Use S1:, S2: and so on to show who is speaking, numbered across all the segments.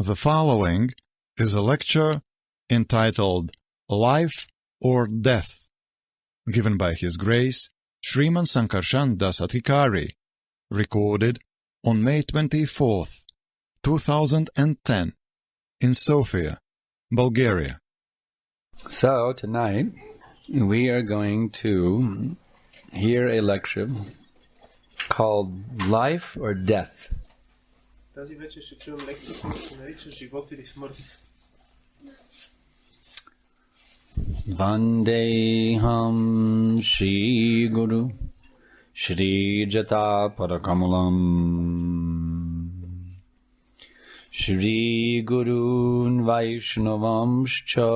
S1: The following is a lecture entitled Life or Death, given by His Grace Sriman Sankarshan Das Adhikari, recorded on May 24th, 2010, in Sofia, Bulgaria.
S2: So tonight we are going to hear a lecture called Life or Death.
S3: Тази вечер ще чуем лекция, която се нарича Живот или смърт.
S2: Vandeham Shri Guru Shri Jata Parakamulam Shri Gurun Vaishnavamscha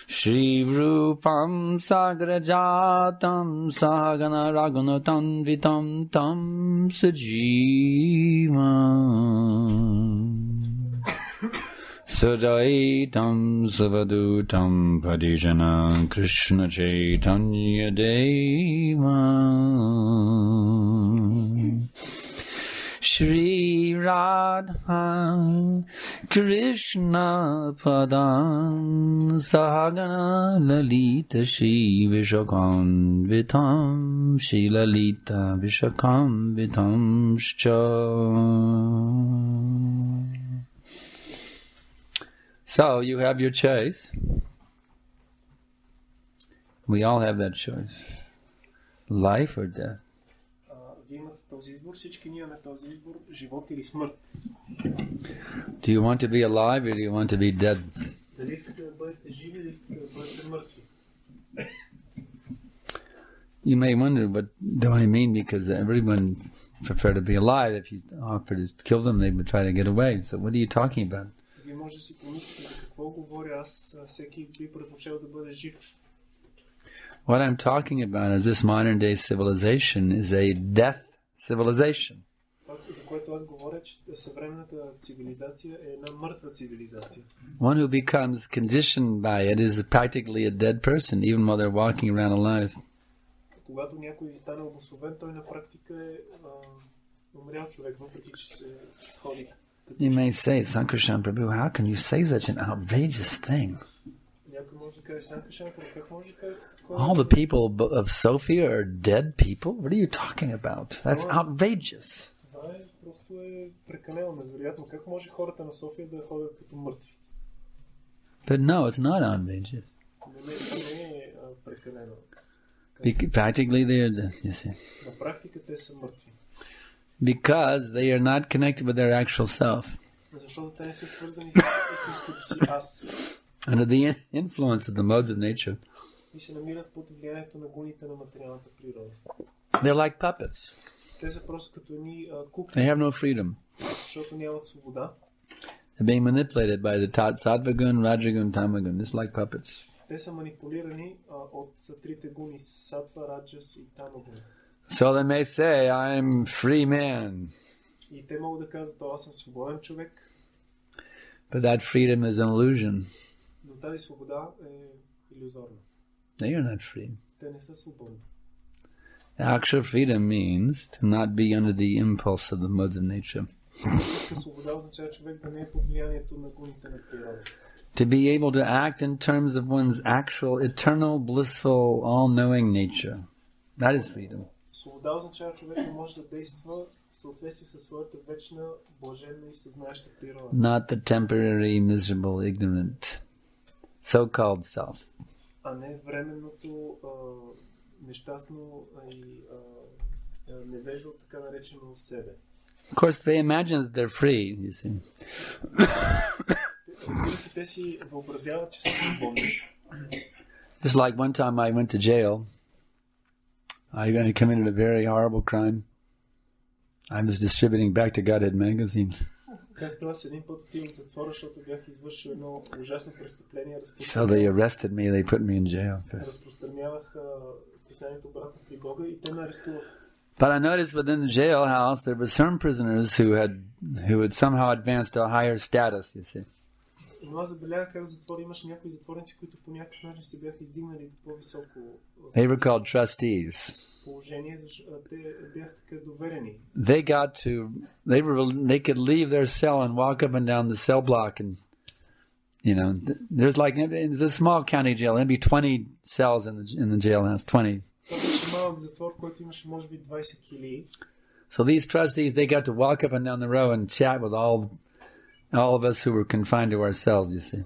S2: Shri Rupam Sagrajatam Sahagana Ragunatam Vitam Tam Sajivam Sadaitam Savadutam Padijana Krishna Chaitanya Deva Shri Radha Krishna Padam Sahagana Lalita Shri Vishakam Vitam Shri Lalita Vishakam Vitam Shcha. So you have your choice. We all have that choice. Life or death.
S3: Вие имате този избор, всички ние имаме този избор, живот или смърт.
S2: Do you want to be alive or do you want to be dead?
S3: Дали искате да бъдете живи или искате да бъдете мъртви?
S2: You may wonder, what do I mean? Because everyone prefer to be alive. If you offer to kill them, they would try to get away. So what are you talking about?
S3: Вие може да си помислите за какво говоря. Аз всеки би предпочел да бъде жив.
S2: What I'm talking about is this modern day civilization is a death civilization.
S3: За което аз говоря, че съвременната цивилизация е една мъртва цивилизация.
S2: One who becomes conditioned by it is practically a dead person, even while they're walking around alive.
S3: Когато някой стане обособен, той на практика е умрял човек, въпреки че се ходи.
S2: You may say, Sankarshan Prabhu, how can you say such an outrageous thing? All the people of Sofia are dead people? What are you talking about? That's outrageous. But no, it's not outrageous. Practically they are dead, you see. Because they are not connected with their actual self. Under the influence of the modes of nature. They're like puppets. They have no freedom. They're being manipulated by the Sattvagun, Rajagun, Tamagun, just like puppets. So they may say, I'm free man. But that freedom is an illusion. They are not free. The actual freedom means to not be under the impulse of the modes of nature. To be able to act in terms of one's actual, eternal, blissful, all-knowing nature. That is freedom.
S3: Свобода означава човек да може да действа в съответствие със своята вечна, блаженна и съзнаеща природа.
S2: Not the temporary, miserable, ignorant, so-called self.
S3: А не временното, нещастно и невежо, така наречено себе.
S2: Of course, they imagine that they're free, you see.
S3: Разбира се, те си въобразяват, че са свободни.
S2: Just like one time I went to jail. I committed a very horrible crime. I was distributing Back to Godhead magazine. So they arrested me. They put me in jail. But I noticed within the jailhouse there were some prisoners who had somehow advanced to a higher status. You see.
S3: Но аз забелязах как в затвора имаше някои затворници, които по някакъв начин се бяха издигнали до по-високо
S2: They were called trustees.
S3: положение, защото те бяха така доверени.
S2: They could leave their cell and walk up and down the cell block, and there's like in the small county jail, there'd be 20 cells in the jailhouse, 20.
S3: Това беше малък затвор, който имаше може би 20 килии.
S2: So these trustees, they got to walk up and down the row and chat with all of us who were confined to our cells, you see.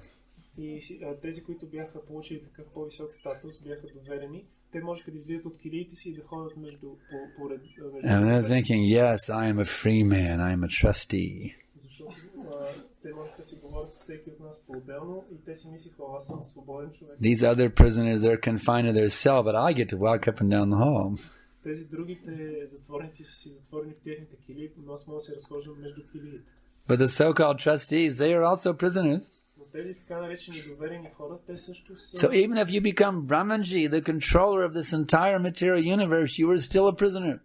S3: И тези, които бяха получили такъв по-висок статус, бяха доверени. Те можеха да излизат от килиите си и да ходят между
S2: And they're thinking, yes, I am a free man, I am a trustee.
S3: Защото те можеха да си говорят с всеки от нас по-отделно и те си мислиха, аз съм свободен човек.
S2: These other prisoners, they're confined to their cell, but I get to walk up and down the hall.
S3: Тези другите затворници са си затворени в техните килии, но аз мога да се разхождам между килиите.
S2: But the so-called trustees, they are also prisoners.
S3: Но тези така наречени доверени хора, те също са...
S2: So even if you become Brahmanji, the controller of this entire material universe, you are still a prisoner.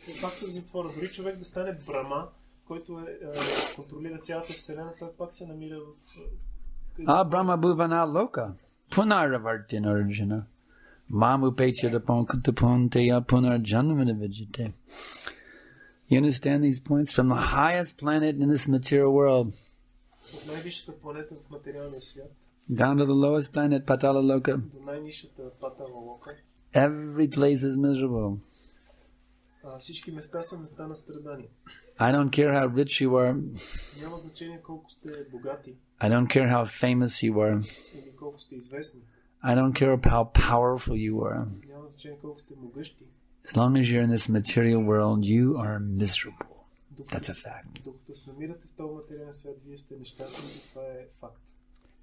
S3: И пак са в затвора. Дори човек да стане Брама, който контролира цялата вселена, той пак се намира в...
S2: Brahma bhuvana loka, punaravartin arjuna, mamu pechirapon kutapunteya punarjanmana vijite. You understand these points? From the highest planet in this material world down to the lowest planet, Patala Loka, every place is miserable. I don't care how rich you are. I don't care how famous you are. I don't care how powerful you are. As long as you're in this material world, you are miserable. That's a fact.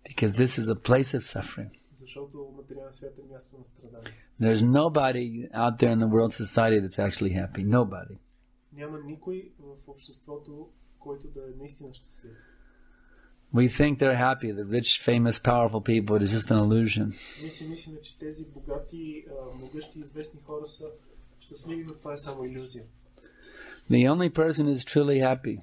S2: Because this is a place of suffering. There's nobody out there in the world society that's actually happy. Nobody. We think they're happy. The rich, famous, powerful people. It is just an illusion. The only person who is truly happy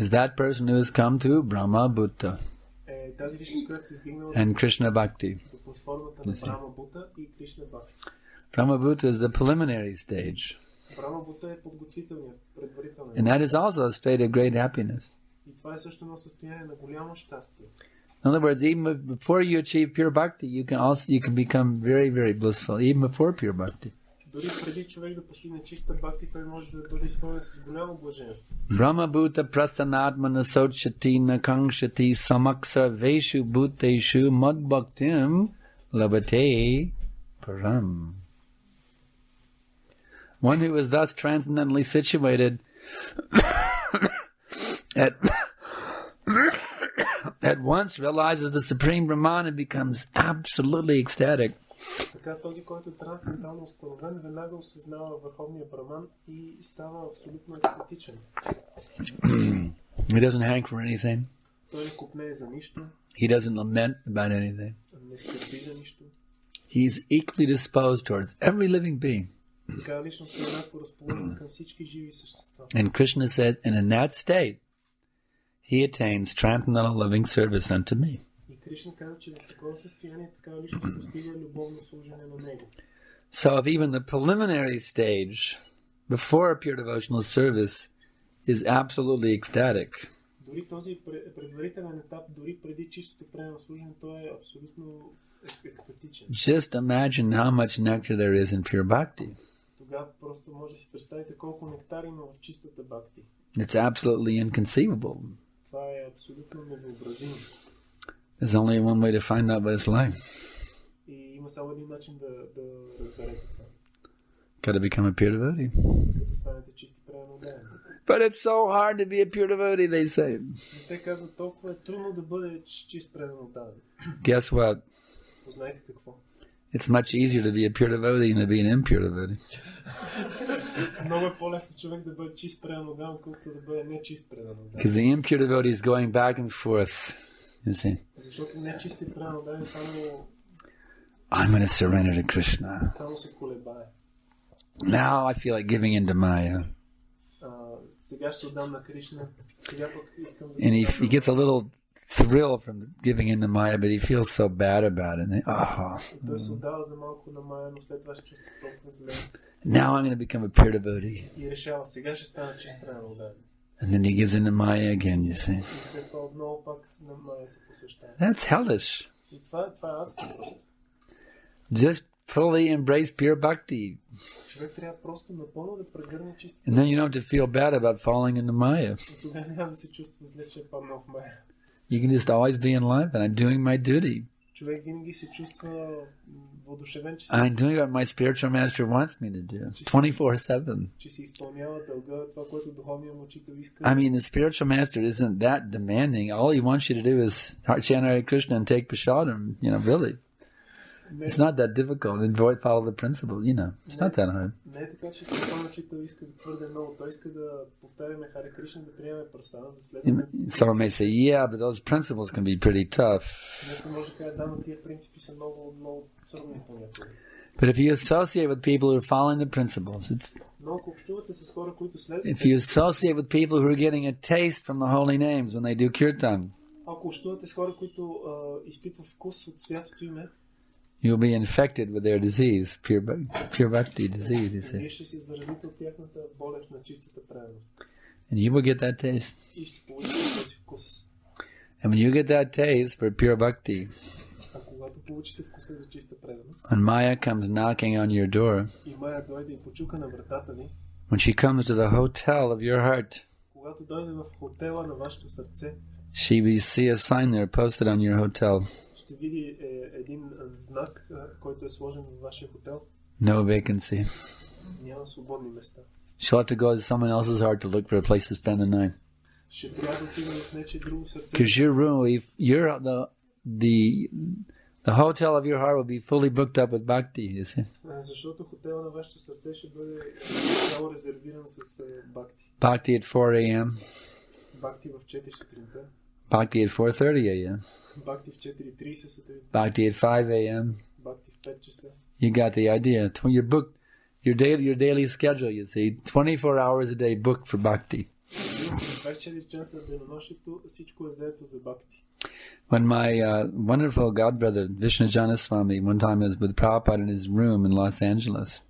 S2: is that person who has come to Brahma Bhutta and Krishna Bhakti. Brahma Bhutta is the preliminary stage. And that is also a state of great happiness. In other words, even before you achieve pure bhakti, you can become very, very blissful, even before pure bhakti. Brahma bhuta prasanatmana sochati nakangshati samaksarveshu bhuteshu madbhaktim labate param. One who is thus transcendently situated at once realizes the Supreme Brahman and becomes absolutely ecstatic.
S3: Така този, който е трансцендентално установен, веднага осъзнава върховния Браман и става абсолютно екстатичен.
S2: He doesn't hank for anything.
S3: Той не купнее за нищо.
S2: He doesn't lament about anything.
S3: Не скърби за нищо.
S2: He is equally disposed towards every living being.
S3: Така личност е еднакво разположен към всички живи същества.
S2: And Krishna says, and in that state, he attains transcendental loving service unto me. So if even the preliminary stage before pure devotional service is absolutely ecstatic, just imagine how much nectar there is in pure bhakti. It's absolutely inconceivable. There's only one way to find out what it's like. Got to become a pure devotee. But it's so hard to be a pure devotee, they say. Guess what? It's much easier to be a pure devotee than to be an impure devotee. Because the impure devotee is going back and forth. You see? I'm going to surrender to Krishna. Now I feel like giving in to Maya.
S3: Сега ще се отдам на Кришна. Сега пък искам да
S2: And he gets a little thrill from giving in to Maya, but he feels so bad about it.
S3: Той се отдава за малко на Майя, но след това ще чувства толкова зле.
S2: Now I'm going to become a pure devotee.
S3: И решава, сега ще стана чист преданен.
S2: And then he gives in to Maya again, you see.
S3: И след това отново пак на Майя се посвещава.
S2: That's hellish.
S3: И това е адско просто.
S2: Just fully embrace pure bhakti.
S3: Човек трябва просто напълно да прегърне чисти.
S2: And then you don't have to feel bad about falling into Maya.
S3: И тогава няма да се чувства зле, че е паднал в Майя.
S2: You can just always be in life, and I'm doing my duty.
S3: Човек винаги се чувства въодушевен, че
S2: I'm doing what my spiritual master wants me to do, 24/7.
S3: че се изпълнява дълга, това, което духовният му учител иска.
S2: I mean, the spiritual master isn't that demanding. All he wants you to do is chant Hare Krishna and take prasadam, really. It's not that difficult. And follow the principle, It's not that hard.
S3: Не е така, че духовният учител иска да твърде много. Той иска да повтаряме Харе Кришна, да приемем прасада, да следваме.
S2: Someone may say, yeah, but those principles can be pretty tough.
S3: Някой може да каже, да, но тия принципи са много, много трудни понякога.
S2: But if you associate with people who are following the principles, if you associate with people who are getting a taste from the holy names when they do kirtan, you'll be infected with their disease, pure bhakti disease, you see. And you will get that taste. And when you get that taste for pure bhakti, when Maya comes knocking on your door, when she comes to the hotel of your heart, she will see a sign there posted on your hotel. No vacancy. She'll have to go to someone else's heart to look for a place to spend the night. Because your room, the hotel of your heart will be fully booked up with bhakti, you see. Bhakti at 4 a.m. Bhakti at 4:30 a.m. Bhakti at 5 a.m. You got the idea. You booked your daily schedule, you see. 24 hours a day booked for bhakti. When my wonderful godbrother Vishnu Janaswami one time was with Prabhupada in his room in Los Angeles.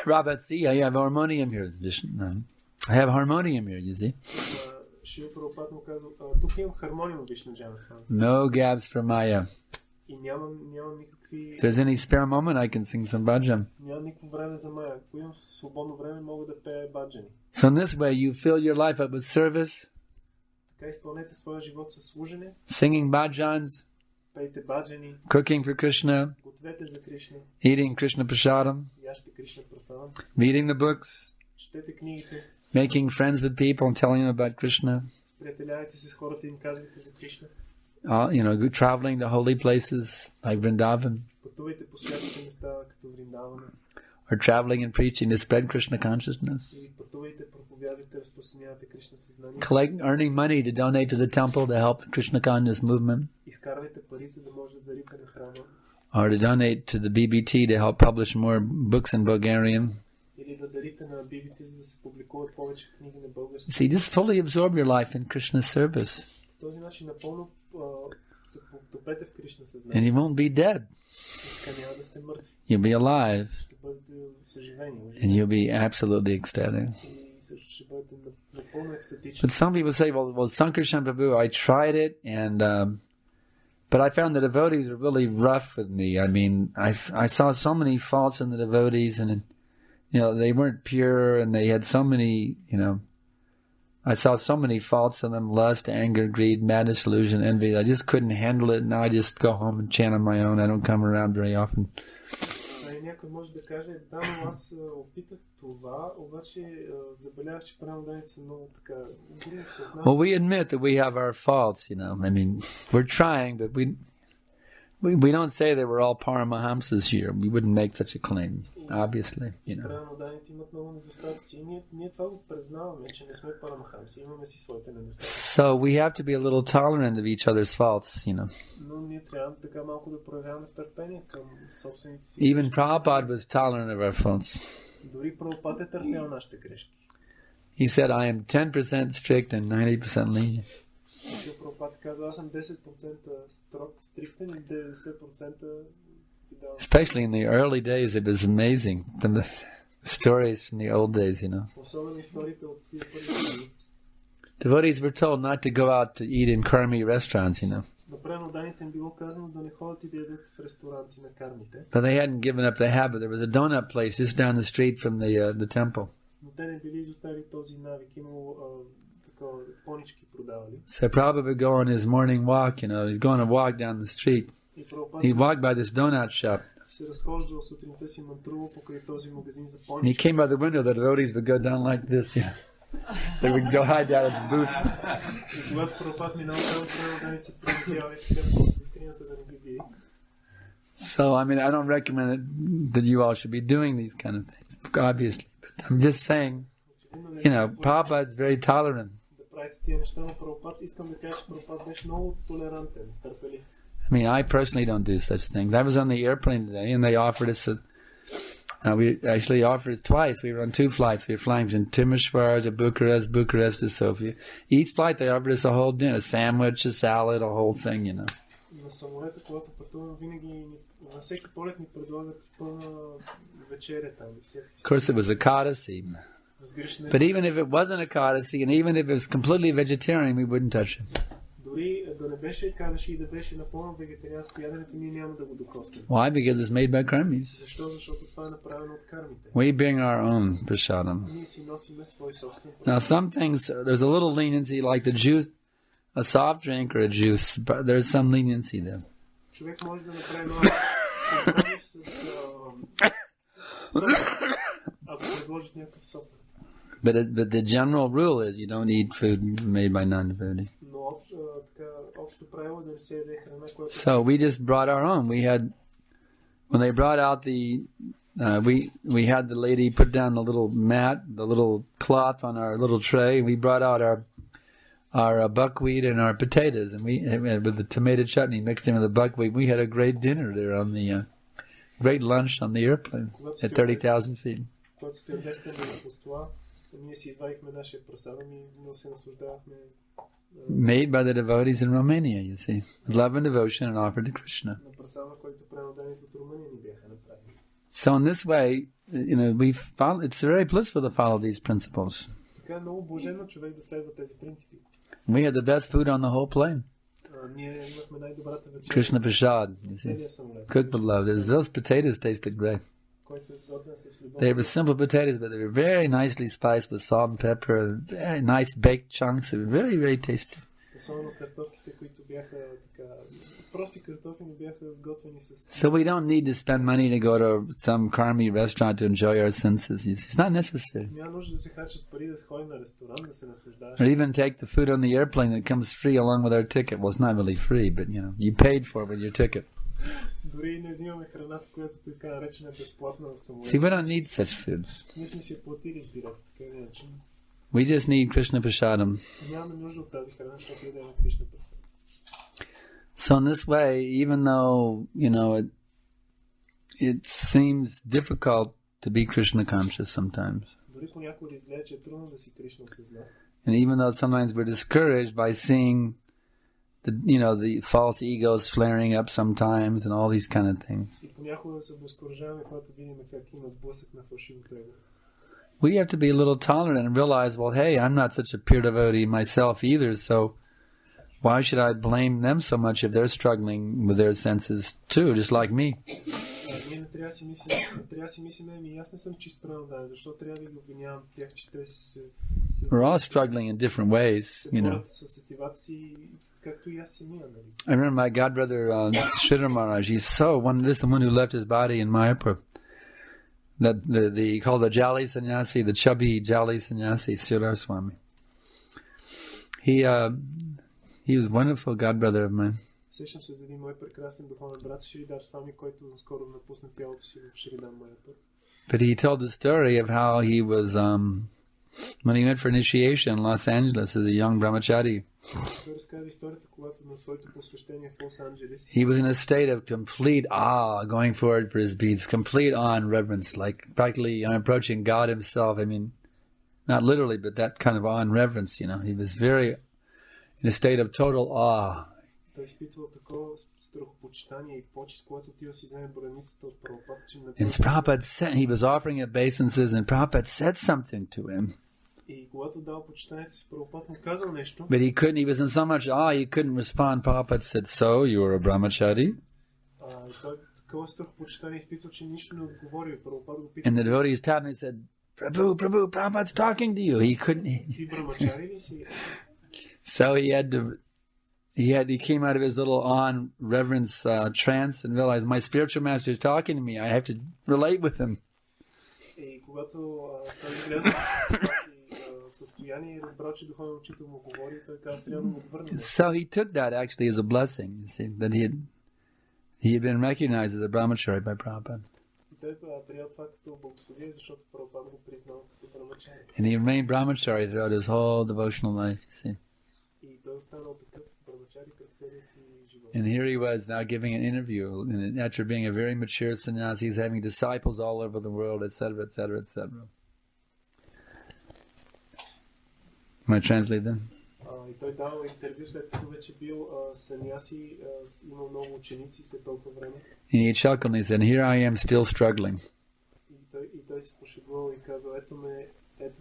S2: Prabhupada, see, I have harmonium here. Vishnu. I have harmonium here, you see. No gaps for Maya. If there's any spare moment, I can sing some bhajan. So in this way, you fill your life up with service, singing bhajans, cooking for Krishna, eating Krishna prasadam, reading the books, making friends with people and telling them about Krishna. Traveling to holy places like Vrindavan, or traveling and preaching to spread Krishna consciousness, earning money to donate to the temple to help the Krishna conscious movement, or to donate to the BBT to help publish more books in Bulgarian. See, just fully absorb your life in Krishna's service. And you won't be dead. You'll be alive. And you'll be absolutely ecstatic. But some people say, well, Sankarshan Prabhu, I tried it, and but I found the devotees were really rough with me. I mean, I saw so many faults in the devotees, and they weren't pure, and they had so many, I saw so many faults in them: lust, anger, greed, madness, illusion, envy. I just couldn't handle it. Now I just go home and chant on my own. I don't come around very often. Well, we admit that we have our faults, I mean, we're trying, but We don't say that we're all Paramahamsas here. We wouldn't make such a claim, obviously, you know.
S3: Преданните имат много недостатъци. Ние това го признаваме, че не сме парамахамси. Имаме си своите недостатъци.
S2: So we have to be a little tolerant of each other's faults, you know.
S3: Но ние трябва така малко да проявяваме търпение към собствените си.
S2: Even Prabhupada was tolerant of our faults.
S3: Дори Прабхупад е търпял нашите грешки.
S2: He said, I am 10% strict and 90% lenient.
S3: Прабхупад каза, аз съм 10% строг, стриктен и 90% фидален.
S2: Especially in the early days, it was amazing. The stories from the old days, you know.
S3: Особено историите от тия първи.
S2: Devotees were told not to go out to eat in karmi restaurants, you know.
S3: Напреданите им било казано да не ходят и да ядат в ресторанти на кармите.
S2: But they hadn't given up the habit. There was a donut place just down the street from the temple.
S3: Но те не били изоставили този навик. Имало такова понички продавали.
S2: So Prabhupada would go on his morning walk, you know. He's going to walk down the street. He walked by this donut shop.
S3: Се разхождал сутринта си мантрува покрай този магазин за
S2: And he
S3: понички.
S2: came by the window. The devotees would go down like this, you know. They would go hide down at the booth.
S3: И когато Прабхупад минал там, преданите се прилетяли така по витрината да не ги види.
S2: So, I mean, I don't recommend that you all should be doing these kind of things, obviously. But I'm just saying, you know, Prabhupada's very tolerant.
S3: Да правите тия неща на Прабхупад, искам да кажа, че Прабхупад беше много толерантен, търпелив.
S2: I mean, I personally don't do such things. I was on the airplane today, and they offered us we actually offered us twice. We were on 2 flights. We were flying from Timisoara to Bucharest to Sofia. Each flight they offered us a whole dinner, a sandwich, a salad, a whole thing, you know.
S3: На самолета, когато пътувам, винаги на всеки полет ни предлагат пълна вечеря там.
S2: Of course, it was a Ekadasi. But even if it wasn't a Ekadasi, and even if it was completely vegetarian, we wouldn't touch it.
S3: Дори да не беше Екадаши и да беше напълно вегетарианско яденето, ние няма да го докоснем.
S2: Why? Because it's made by karmis.
S3: Защо? Защото това е направено от кармите.
S2: We bring our own prasadam.
S3: Ние си носиме свой собствен.
S2: Now, some things, there's a little leniency, like the juice, a soft drink or a juice, but there's some leniency there.
S3: Човек може да направи компромис с сок, ако предложат някакъв сок.
S2: But the general rule is you don't eat food made by non-devotee.
S3: Но общо правило е да не се яде храна, която...
S2: So we just brought our own. We had, when they brought out we had the lady put down the little mat, the little cloth on our little tray, and we brought out our buckwheat and our potatoes, and with the tomato chutney mixed in with the buckwheat, we had a great dinner there on the great lunch on the airplane at 30,000 feet.
S3: Когато сте обестени с това, ние си извадихме нашия прасадъм и много се наслаждавахме.
S2: Made by the devotees in Romania, you see, with love and devotion and offered to Krishna.
S3: На прасадъм, който преданите от Румъния ни бяха направени.
S2: So in this way, you know, it's very blissful to follow these principles.
S3: Така е много блаженно човек да следва тези принципи.
S2: We had the best food on the whole plane.
S3: Ние имахме най-добрата вечеря.
S2: Krishna Prasad, you see, cooked with love. Those potatoes tasted great. They were simple potatoes, but they were very nicely spiced with salt and pepper, very nice baked chunks. They were very, very tasty. So we don't need to spend money to go to some karmi restaurant to enjoy our senses. It's not necessary. Or even take the food on the airplane that comes free along with our ticket. Well, it's not really free, but you know, you paid for it with your ticket.
S3: Дори не взимаме храната, която така наречена безплатна в самолета.
S2: See, we don't need such food.
S3: Ние сме си платили билет, така начин.
S2: We just need Krishna Prasadam.
S3: Нямаме нужда от тази храна, защото ядем Кришна Прасадам.
S2: So in this way, even though, you know, it seems difficult to be Krishna conscious sometimes.
S3: Дори понякога изглежда, че е трудно да си Кришна осъзнат.
S2: And even though sometimes we're discouraged by seeing the false egos flaring up sometimes and all these kind of things. We have to be a little tolerant and realize, well, hey, I'm not such a pure devotee myself either, so why should I blame them so much if they're struggling with their senses too, just like me? We're all struggling in different ways, you know. I remember my godbrother Sridhar Maharaj. He's this is the one who left his body in Mayapur. That called the Jali Sannyasi, the chubby Jali Sannyasi, Sridhar Swami. He was a wonderful godbrother of mine.
S3: Сещам се за един мой прекрасен духовен брат Шридар Свами, който скоро напусна тялото си в Шридан Майапур.
S2: But he told the story of how he was, when he went for initiation in Los Angeles as a young brahmachari.
S3: Той разказва историята, когато на своето посвещение в Лос Анджелес.
S2: He was in a state of complete awe, going forward for his beads, complete awe and reverence, like practically approaching God himself. I mean, not literally, but that kind of awe and reverence, you know. He was very in a state of total awe.
S3: Той изпитвал такова страхопочитание и почет, когато отива си вземе браницата от Прабхупад, че
S2: And Prabhupada said, he was offering obeisances, and Prabhupada said something to him.
S3: И когато дал почитанието си, Прабхупад му казал нещо.
S2: But he was in so much awe, he couldn't respond. Prabhupada said, so, you are a brahmachari?
S3: Той такова страхопочитание изпитвал, че нищо не отговори. Прабхупад го питал.
S2: And the devotees tapped and he said, Prabhu, Prabhupada's talking to you. He couldn't.
S3: Ти брамачари ли си?
S2: So he came out of his little awe and reverence trance and realized my spiritual master is talking to me. I have to relate with him.
S3: И когато той излезе в състояние и разбрал, че духовен учител му говори, той каза, трябва да му отвърне.
S2: So he took that actually as a blessing, you see, that he had been recognized as a brahmachari by Prabhupada.
S3: И той приел това като благословие, защото Прабхупад го признал като брамачари.
S2: And he remained brahmachari throughout his whole devotional life, you see.
S3: И той останал такъв брамачари през целия си живот.
S2: And here he was now giving an interview, and after being a very mature sannyasi, he's having disciples all over the world, etc., etc., etc. Am I translate them?
S3: И той дал интервю, след като вече бил саньяси, имал много ученици след толкова време.
S2: And he chuckled and he said, here I am still struggling.
S3: И той се пошегувал и казал, ето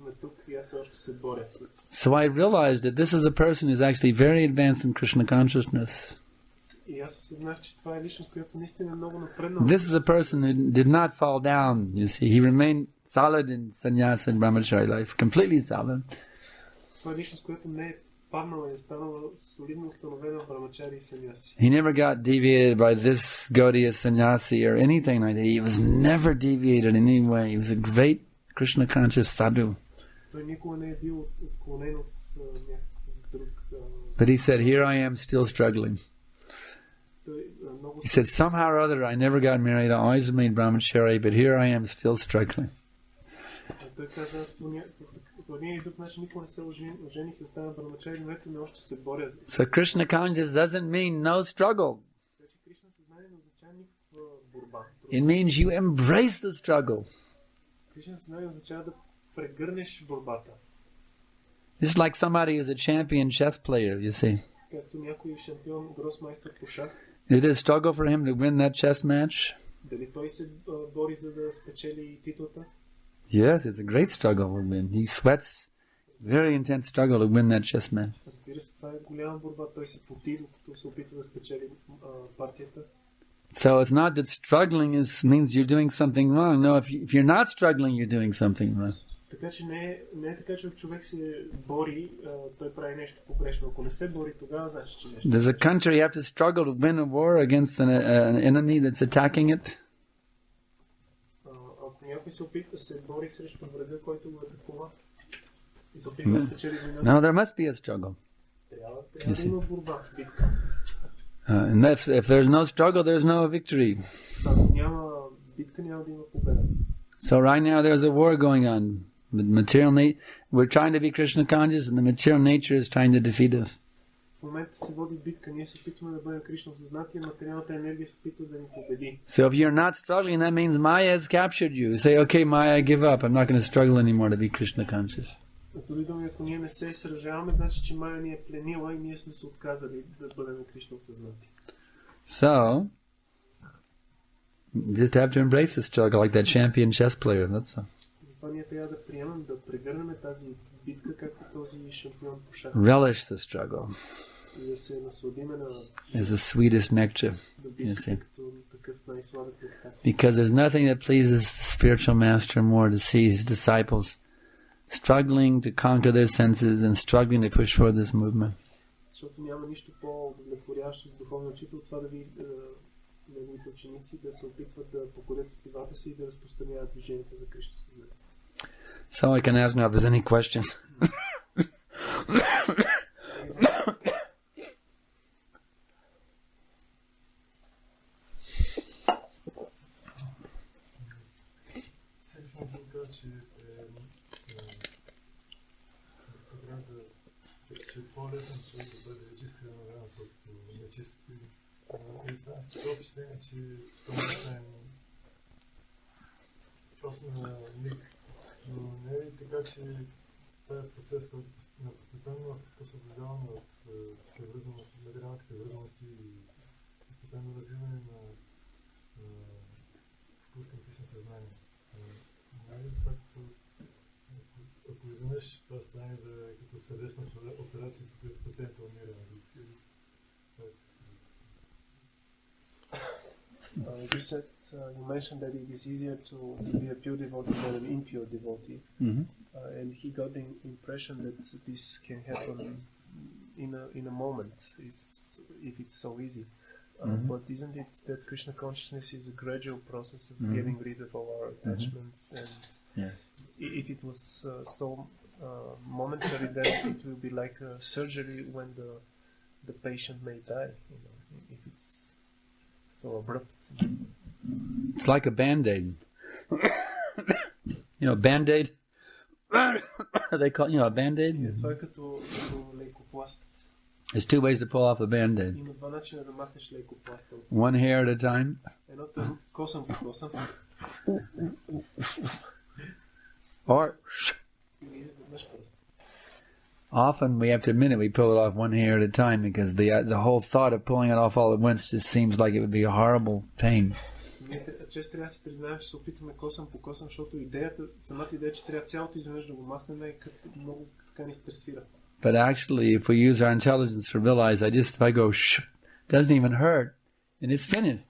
S3: ме тук и аз още се боря с...
S2: So I realized that this is a person who's actually very advanced in Krishna consciousness.
S3: И аз осъзнах, че това е личност, която наистина е много напреднала.
S2: This is a person who did not fall down, you see. He remained solid in sannyasa and brahmachari life, completely solid.
S3: Това е личност, която не е паднала и е станала солидно установена в брамачари и саньяси.
S2: He never got deviated by this Gaudiya sannyasi or anything like that. He was never deviated in any way. He was a great Krishna conscious sadhu.
S3: Той никога не е бил отклонен от някакъв друг...
S2: But he said, here I am still struggling. He said, somehow or other, I never got married. I always remained brahmachari, but here I am still struggling.
S3: Той каза, аз по един или друг начин никога не се ожених и остана брамачари, но ето ме още се боря.
S2: So Krishna conscious doesn't mean no struggle. It means you embrace the struggle.
S3: Кришна съзнание означава да прегърнеш борбата.
S2: This is like somebody who's a champion chess player, you see.
S3: Както някой шампион, гросмайстър по шах.
S2: It is struggle for him to win that chess match.
S3: Дали той се бори за да спечели титлата?
S2: Yes, it's a great struggle with him. He sweats. Very intense struggle to win that chess match.
S3: Разбира се, това е голяма борба. Той се поти, докато се опитва да спечели партията.
S2: So it's not that struggling means you're doing something wrong. No, if you're not struggling, you're doing something wrong.
S3: Така че не е така, че човек се бори, той прави нещо погрешно. Ако не се бори, тогава значи, че нещо.
S2: Does a country have to struggle to win a war against an enemy that's attacking it?
S3: Ако някой се опитва да се бори срещу врага, който го атакува, и се опитва да спечели войната.
S2: No, there must be a struggle.
S3: Трябва да има борба, битка.
S2: And if there's no struggle, there's no victory.
S3: Ако няма битка, няма да има победа.
S2: So right now there's a war going on. We're trying to be Krishna conscious, and the material nature is trying to defeat us.
S3: В момента се води битка, ние се опитваме да бъдем Кришна осъзнати, а материалната енергия се опитва да ни победи.
S2: So if you're not struggling, that means Maya has captured you. Say, okay, Maya, I give up. I'm not going to struggle anymore to be Krishna conscious.
S3: С други думи, ако ние не се сражаваме, значи, че Майя ни е пленила и ние сме се отказали да бъдем Кришна осъзнати.
S2: So, just have to embrace the struggle like that champion chess player. That's all.
S3: Затова ние трябва да приемем, да прегърнем тази битка, както този шампион по шах.
S2: Relish the struggle.
S3: И да се насладиме на...
S2: Is the sweetest nectar.
S3: You see.
S2: Because there's nothing that pleases the spiritual master more to see his disciples struggling to conquer their senses and struggling to push forward this movement.
S3: Защото няма нищо по-удовлетворящо за духовния учител, това да ви неговите ученици да се опитват да покорят сетивата си и да разпространяват движението за Кришна съзнание.
S2: So I can ask now if there's any question.
S4: че че е по-лесно човек да бъде чист храноран, отколкото нечист. И знам с това впечатление, че това е просто на миг. Но не е така, че това е процес, който постепенно освобождаваме от превързаност, материалните превързаности и постепенно развиване на вкус към лично съзнание. Ако изведнъж това стане като сърдечна операция, като пациента умира.
S3: You said, you mentioned that it is easier to be a pure devotee than an impure devotee. And he got the impression that this can happen in a moment, if it's so easy. But isn't it that Krishna consciousness is a gradual process of getting rid of all our attachments? And if it was so momentary, then it will be like a surgery when the patient may die. You know, if it's so abrupt.
S2: It's like a Band-Aid. You know, Band-Aid? They call a Band-Aid?
S3: Това е като лекопласт.
S2: There's two ways to pull off a Band-Aid.
S3: Има два начина да махнеш лекопласта.
S2: One hair at a time.
S3: Едното е косъм по косъм.
S2: Or often we have to admit it, we pull it off one hair at a time because the whole thought of pulling it off all at once just seems like it would be a horrible pain.
S3: Често трябва да се признаем, че се опитваме косъм по косъм, защото самата идея, че трябва цялото изведнъж да го махнем, е много така ни стресира.
S2: But actually, if we use our intelligence to realize, if I go, doesn't even hurt, and it's finished.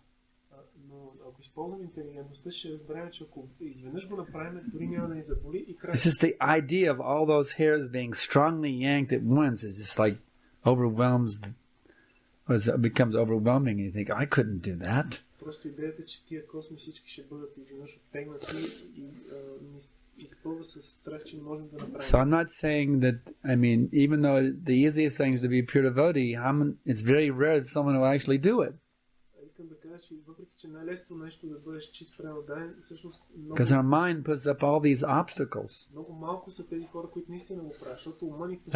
S3: използваме интелигентността, ще разберем, че ако изведнъж го направим, дори няма да ни заболи и край.
S2: It's just the idea of all those hairs being strongly yanked at once. It's just like becomes overwhelming. You think, I couldn't do that.
S3: Просто идеята, че тия косми всички ще бъдат изведнъж оттегнати и изпълва с страх, че не можем да направим.
S2: So I'm not saying that, even though the easiest thing is to be a pure devotee, it's very rare that someone will actually do it. Because our mind puts up all these obstacles.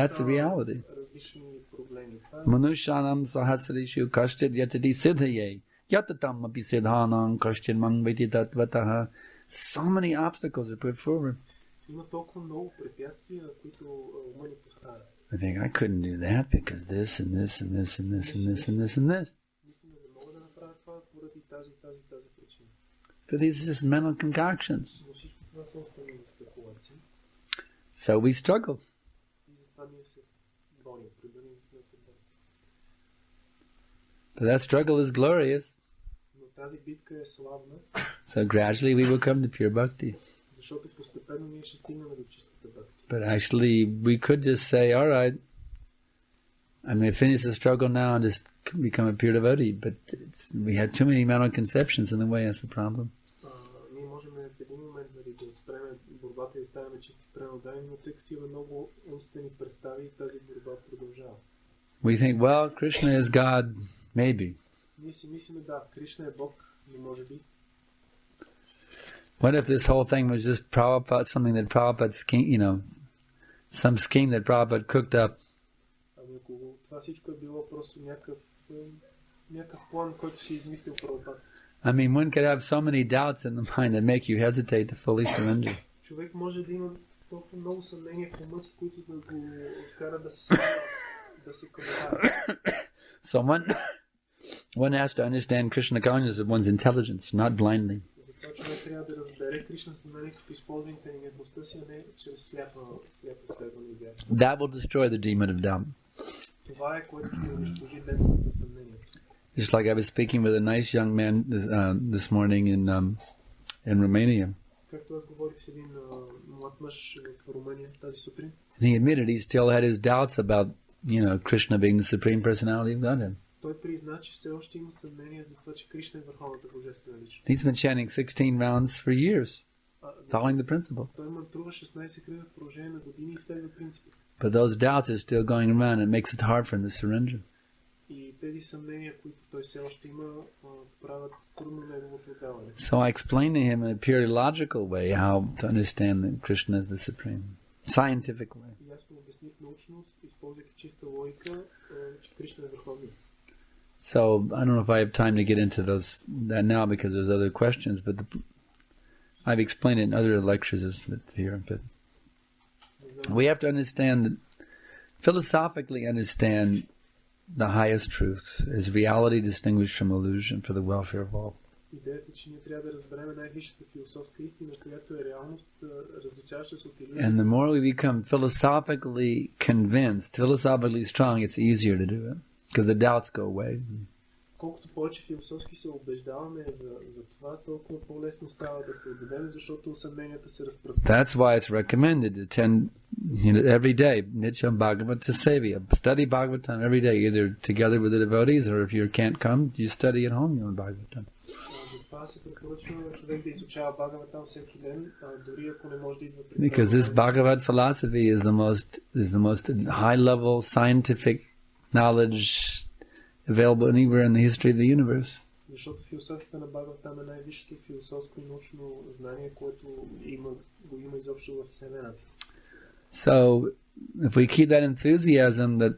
S2: That's the reality. Manushanam sahasrishu kashchit yatati siddhaye yatatam api siddhanam kashchit mang viti tatvataha. So many obstacles are put forward. I think I couldn't do that because this and this and this and this and this and this and this. But these are just mental concoctions. So we struggle. But that struggle is glorious. So gradually we will come to pure bhakti. But actually we could just say, all right, I'm going to finish the struggle now and just become a pure devotee. But we have too many mental conceptions in the way, that's the problem. We think, well, Krishna is God, maybe. What if this whole thing was just Prabhupada, something that Prabhupada scheme, some scheme that Prabhupada cooked up? One could have so many doubts in the mind that make you hesitate to fully surrender. So one has to understand Krishna consciousness with one's intelligence, not blindly. That will destroy the demon of doubt. Just like I was speaking with a nice young man this morning in Romania. And he admitted he still had his doubts about, Krishna being the Supreme Personality of Godhead. He's been chanting 16 rounds for years, following the principle. But those doubts are still going around and it makes it hard for him to surrender.
S3: И тези съмнения, които той все още има, правят трудно неговото отдаване.
S2: So I explained to him in a purely logical way how to understand that Krishna is the supreme, scientific way.
S3: И аз му обясних научно, използвайки чиста логика, че Кришна е върховният.
S2: So I don't know if I have time to get into that now because there's other questions, but I've explained it in other lectures here. But we have to understand that, philosophically understand the highest truth is reality distinguished from illusion for the welfare of all.
S3: Идеята, че ние трябва да разберем най-висшата философска истина, която е реалност, различаваща се от илюзия.
S2: And the more we become philosophically convinced, philosophically strong, it's easier to do it because the doubts go away.
S3: Колкото повече философски се убеждаваме за това, толкова по-лесно става да се отдадем, защото съмненията се разпръскват.
S2: That's why it's recommended to attend every day, Nityam Bhagavata Sevya. Study Bhagavatam every day, either together with the devotees, or if you can't come, you study at home your Bhagavatam.
S3: Затова се препоръчва човек да изучава Бхагаватам всеки ден, дори ако не може да идва при.
S2: Because this Bhagavad philosophy is the most high-level scientific knowledge available anywhere in the history of the universe.
S3: Защото философията на Бхагаватам е най-висшето философско и научно знание, което го има изобщо във Вселената.
S2: So, if we keep that enthusiasm that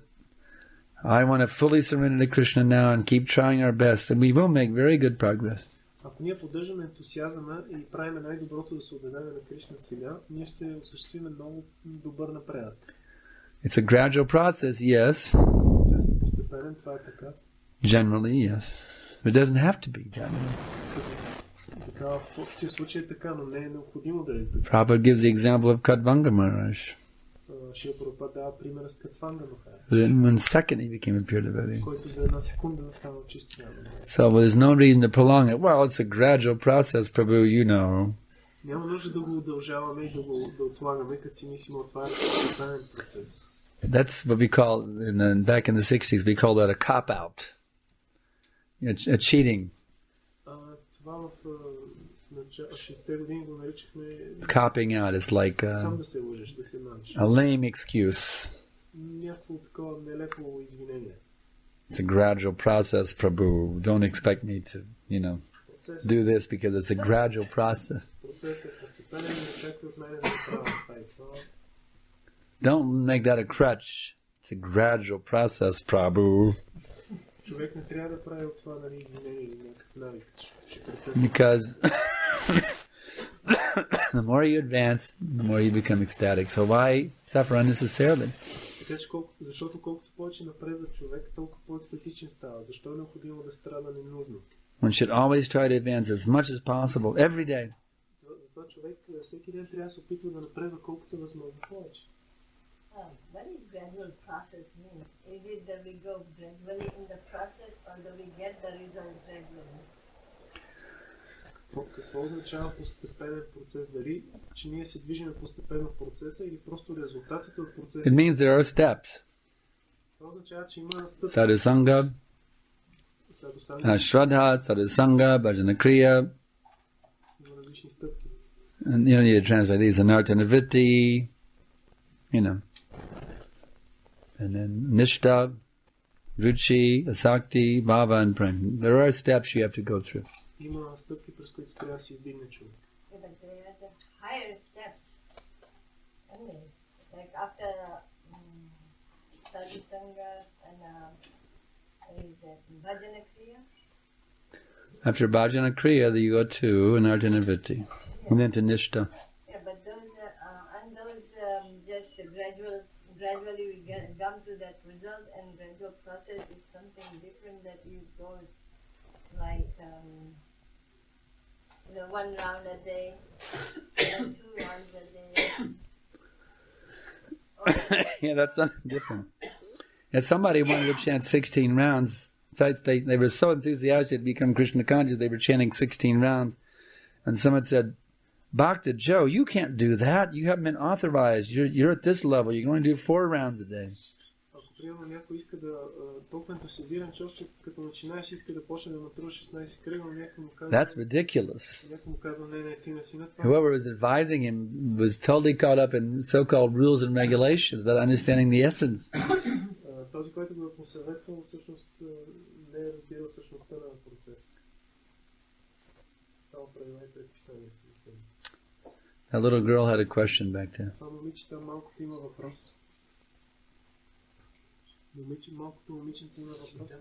S2: I want to fully surrender to Krishna now and keep trying our best, then we will make very good progress.
S3: Ако ние поддържаме ентусиазма и правим най-доброто да се отдадем на Кришна сега, ние ще осъществим много добър напредък.
S2: It's a gradual process, yes.
S3: Процесът постепенен, това е така.
S2: Generally, yes. It doesn't have to be generally.
S3: Така, в общия случай е така, но не е необходимо да е така.
S2: Prabhupada gives the example of Kadvanga Maharaj.
S3: Шрила Прабхупада дава пример с Катванга Махарадж.
S2: Within 1 second he became a pure devotee.
S3: Който за една секунда станал чист предан.
S2: So there's no reason to prolong it. Well, it's a gradual process, Prabhu, you know.
S3: Няма нужда да го удължаваме и да отлагаме, като си мислим отваря постепенен процес.
S2: That's what we call, back in the 60s, we call that a cop-out. A cheating.
S3: Това в 60-те години го наричахме...
S2: Copying out. It's like
S3: сам да се лъжеш, да се маниш.
S2: A lame excuse.
S3: Някакво такова нелепо извинение.
S2: It's a gradual process, Prabhu. Don't expect me to, do this because it's a gradual process. Don't make that a crutch. It's a gradual process, Prabhu. Because the more you advance, the more you become ecstatic. So why suffer unnecessarily?
S3: Защото колкото повече напредва човек, толкова по-екстатичен става. Защо е необходимо да страда ненужно?
S2: One should always try to advance as much as possible every day.
S3: Затова човек всеки ден трябва да се опитва да напредва колкото е възможно повече.
S5: What is gradual process means? Is it that we go gradually in the process or that we get the result gradually?
S3: Какво означава постепенен процес? Дали, че ние се движим постепенно в процеса или просто резултатите от процеса?
S2: It means there are steps.
S3: Това означава, че има стъпки.
S2: Sadhusanga, Shraddha, Sadhusanga, Bhajana Kriya.
S3: Има различни стъпки.
S2: And you don't need to translate these. Anartanavritti, and then Nishta, Ruchi, Asakti, Bhava, and Prem. There are steps you have to go through.
S3: Има стъпки, през които трябва да се издигне човек.
S5: Yeah, but they are the higher steps. Like after Sadhusanga and Bhajana Kriya.
S2: After Bhajana Kriya, you go to Anartanavritti, and then to Nishta.
S5: Yeah, but those just gradually we come to that result, and gradual process is something different that you go like 1 round a day, and 2 rounds a day.
S2: Yeah, that's something different. Yeah, somebody wanted to chant 16 rounds. In fact, they were so enthusiastic to become Krishna conscious, they were chanting 16 rounds. And someone said, Bhakta Joe, you can't do that. You haven't been authorized. You're at this level. You can only do 4 rounds a day.
S3: Примерно някой иска да толкова ентусиазиран, че още като начинаеш иска да почне да натрува 16 кръга, но някой му казва...
S2: That's ridiculous.
S3: Някой му казва, не, ти не си на това.
S2: Whoever was advising him was totally caught up in so-called rules and regulations without understanding the essence.
S3: този, който го е посъветвал, всъщност не е разбирал същността на процеса. Само правила и предписания са.
S2: That little girl had a question back there.
S3: Това момичета малкото има въпрос. Малкото момиченце има въпрос.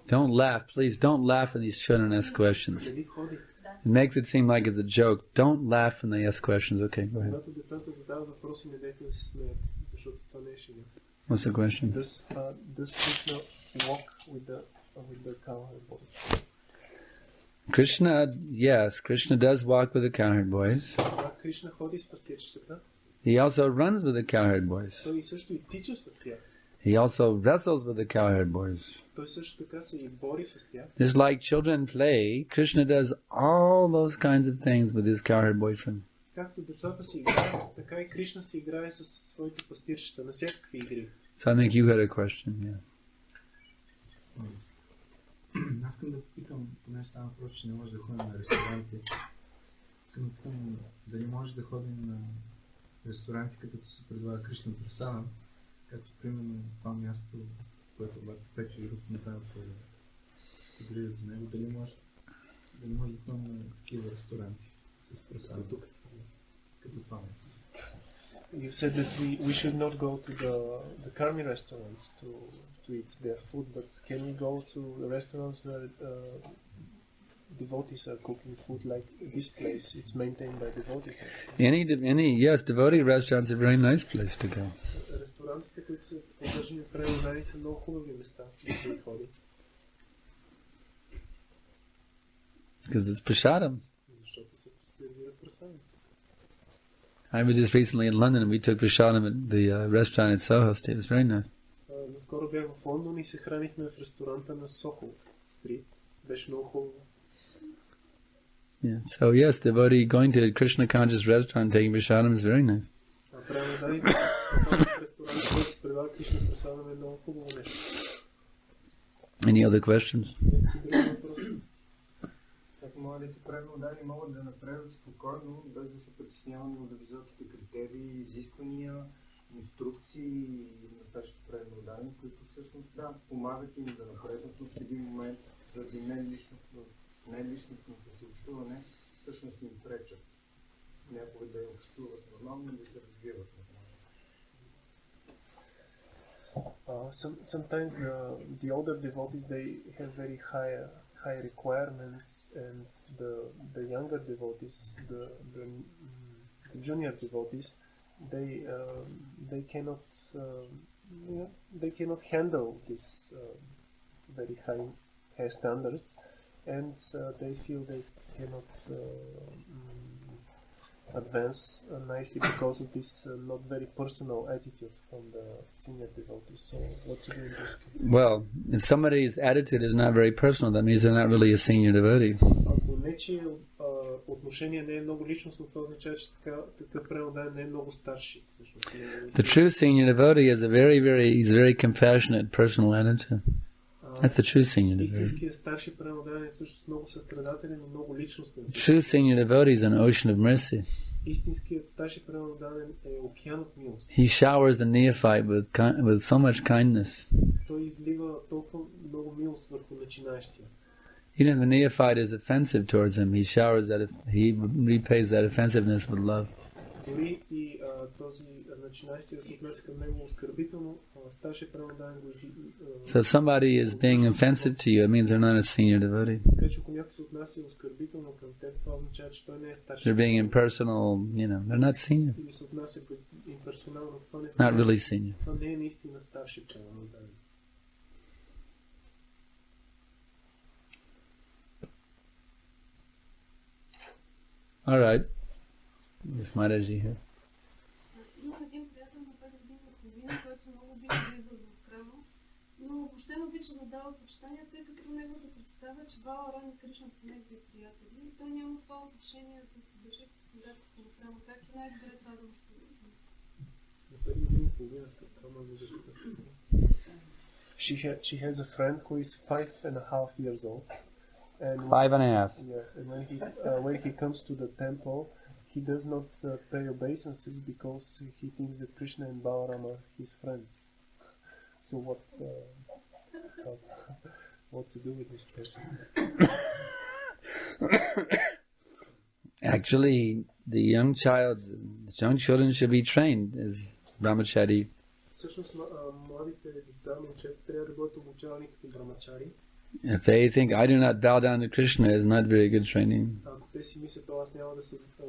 S2: Don't laugh, please. Don't laugh when these children ask questions. It makes it seem like it's a joke. Don't laugh when they ask questions. Okay, go ahead. What's the question?
S3: Does Krishna walk with the cowherd boys?
S2: Krishna, yes, Krishna does walk with the cowherd boys.
S3: Krishna ходи с пастирчетата.
S2: He also runs with the cowherd boys.
S3: Той също и тича с тях.
S2: He also wrestles with the cowherd boys.
S3: Той също така се и бори с тях.
S2: Just like children play, Krishna does all those kinds of things with his cowherd boyfriend.
S3: Както децата си играят, така и Кришна си играе с своите пастирчета на всякакви игри.
S2: So I think you had a question, yeah.
S6: Аз искам да попитам, понеже става въпрос, че не може да ходим на ресторанти. Искам да попитам дали може да ходим на ресторанти, като се предлага Кришна Прасадам, като примерно това място, което обаче пече и рук направил да се грижа за него, дали може да ходим на такива ресторанти с Прасадам, като това място.
S3: You said that we should not go to the karmi restaurants to eat their food, but can we go to restaurants where devotees are cooking food like this place? It's maintained by devotees.
S2: Yes, devotee restaurants are a very nice place to go.
S3: Ресторантите, които са поддържани преодани, са много хубави места да се ходи.
S2: Because it's prasadam.
S3: Защото се сервира прасадам.
S2: I was just recently in London and we took prasadam at the restaurant at Soho Street. It was very nice.
S3: Наскоро бях в Лондон и се хранихме в ресторанта на Сохо Стрит. Беше много хубаво.
S2: Yeah. So yes, devotee going to a Krishna conscious restaurant and taking prasadam is very nice. Any other questions?
S6: Младите преглодани могат да напредват спокойно, без да се притесняваме от високите критерии, изисквания, инструкции и настоящите преглодани, които всъщност помагат им да напредват, но в един момент заради неличностното си общуване всъщност им пречат. Някога да общуват нормално и да се развиват нормално.
S3: Sometimes the older devotees, they have very high requirements, and the younger devotees, the junior devotees, they cannot handle this very high standards, and they feel they cannot advance nicely because of this not very personal attitude from the senior devotees. So what to do in this case?
S2: Well, if somebody's attitude is not very personal, that means they're not really a senior devotee.
S3: Ако нечие отношение не е много личностно, това означава, че такъв преданен не е много старши.
S2: The true senior devotee is he's very compassionate, personal attitude. That's the true senior devotee. True senior devotee is an ocean of mercy. He showers the neophyte with so much kindness. Even if the neophyte is offensive towards him, he repays that offensiveness with love. So if somebody is being offensive to you, it means they're not a senior devotee. They're being impersonal, they're not senior. Not really senior. All right. Is Maharaji here?
S7: Но въобще не обича да дава почитание, тъй като неговата представа, че Бала Рани и Кришна са негови приятели и той няма това отношение да се държи като споделятел на храма. Как и най-добре това да му се вижда?
S3: She has a friend who is 5.5 years old. And
S2: 5.5.
S3: Yes, and when he comes to the temple, he does not pay obeisances because he thinks that Krishna and Balaram are his friends. So what to do with this person?
S2: Actually, the young children should be trained as brahmachari.
S3: Всъщност, младите деца, момчета, трябва да бъдат обучавани като брамачари.
S2: If they think I do not bow down to Krishna, is not very good training.
S3: Ако те си мислят, аз няма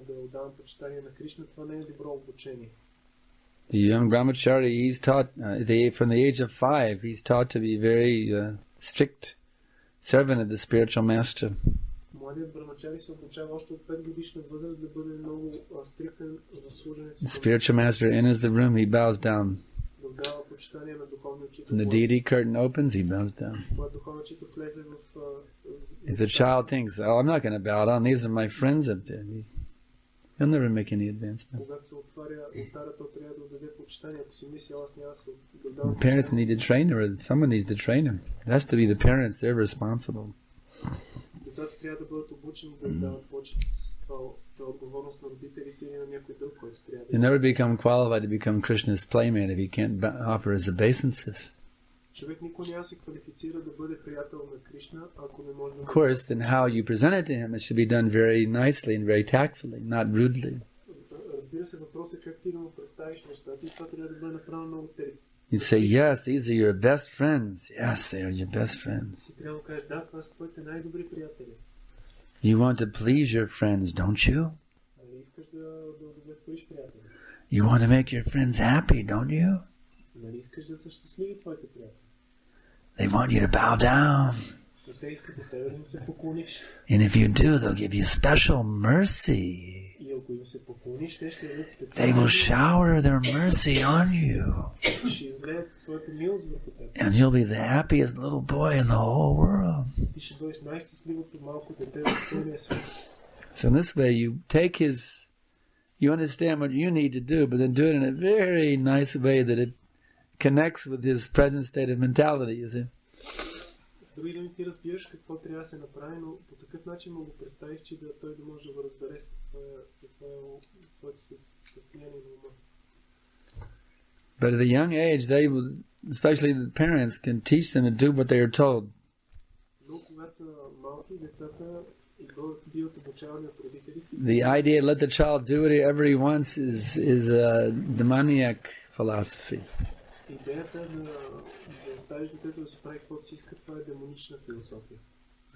S3: да отдавам почитание на Кришна, това не е добро обучение.
S2: The young brahmachari, he's taught from the age of 5, he's taught to be very strict servant of the spiritual master.
S3: Младият брамачари се обучава още от 5 годишна възраст да бъде много стриктен в служенето.
S2: The spiritual master enters the room, he bows down. When the deity curtain opens, he bows down. If the child thinks, oh, I'm not going to bow down, these are my friends up there, he'll never make any advancement. The parents need to train her, or someone needs to train him. It has to be the parents, they're responsible. You never become qualified to become Krishna's playmate if he can't offer his obeisances. Of course, then how you present it to him, it should be done very nicely and very tactfully, not rudely. You say, yes, these are your best friends. Yes, they are your best friends. You want to please your friends, don't you? You want to make your friends happy, don't you? They want you to bow down. And if you do, they'll give you special mercy. They will shower their mercy on you. And you'll be the happiest little boy in the whole world. So in this way, you take you understand what you need to do, but then do it in a very nice way that it connects with his present state of mentality, you see.
S3: Други да ми ти разбираш какво трябва да се направи, но по такъв начин му го представиш, че той да може да го разбере своето състояние на ума.
S2: But at a young age, especially the parents, can teach them to do what they are told.
S3: Но когато са малки, децата биват обучавани от родители си.
S2: The idea let the child do whatever he wants is a demoniac philosophy.
S3: Идеята да оставиш детето да се прави каквото си иска, това е демонична философия.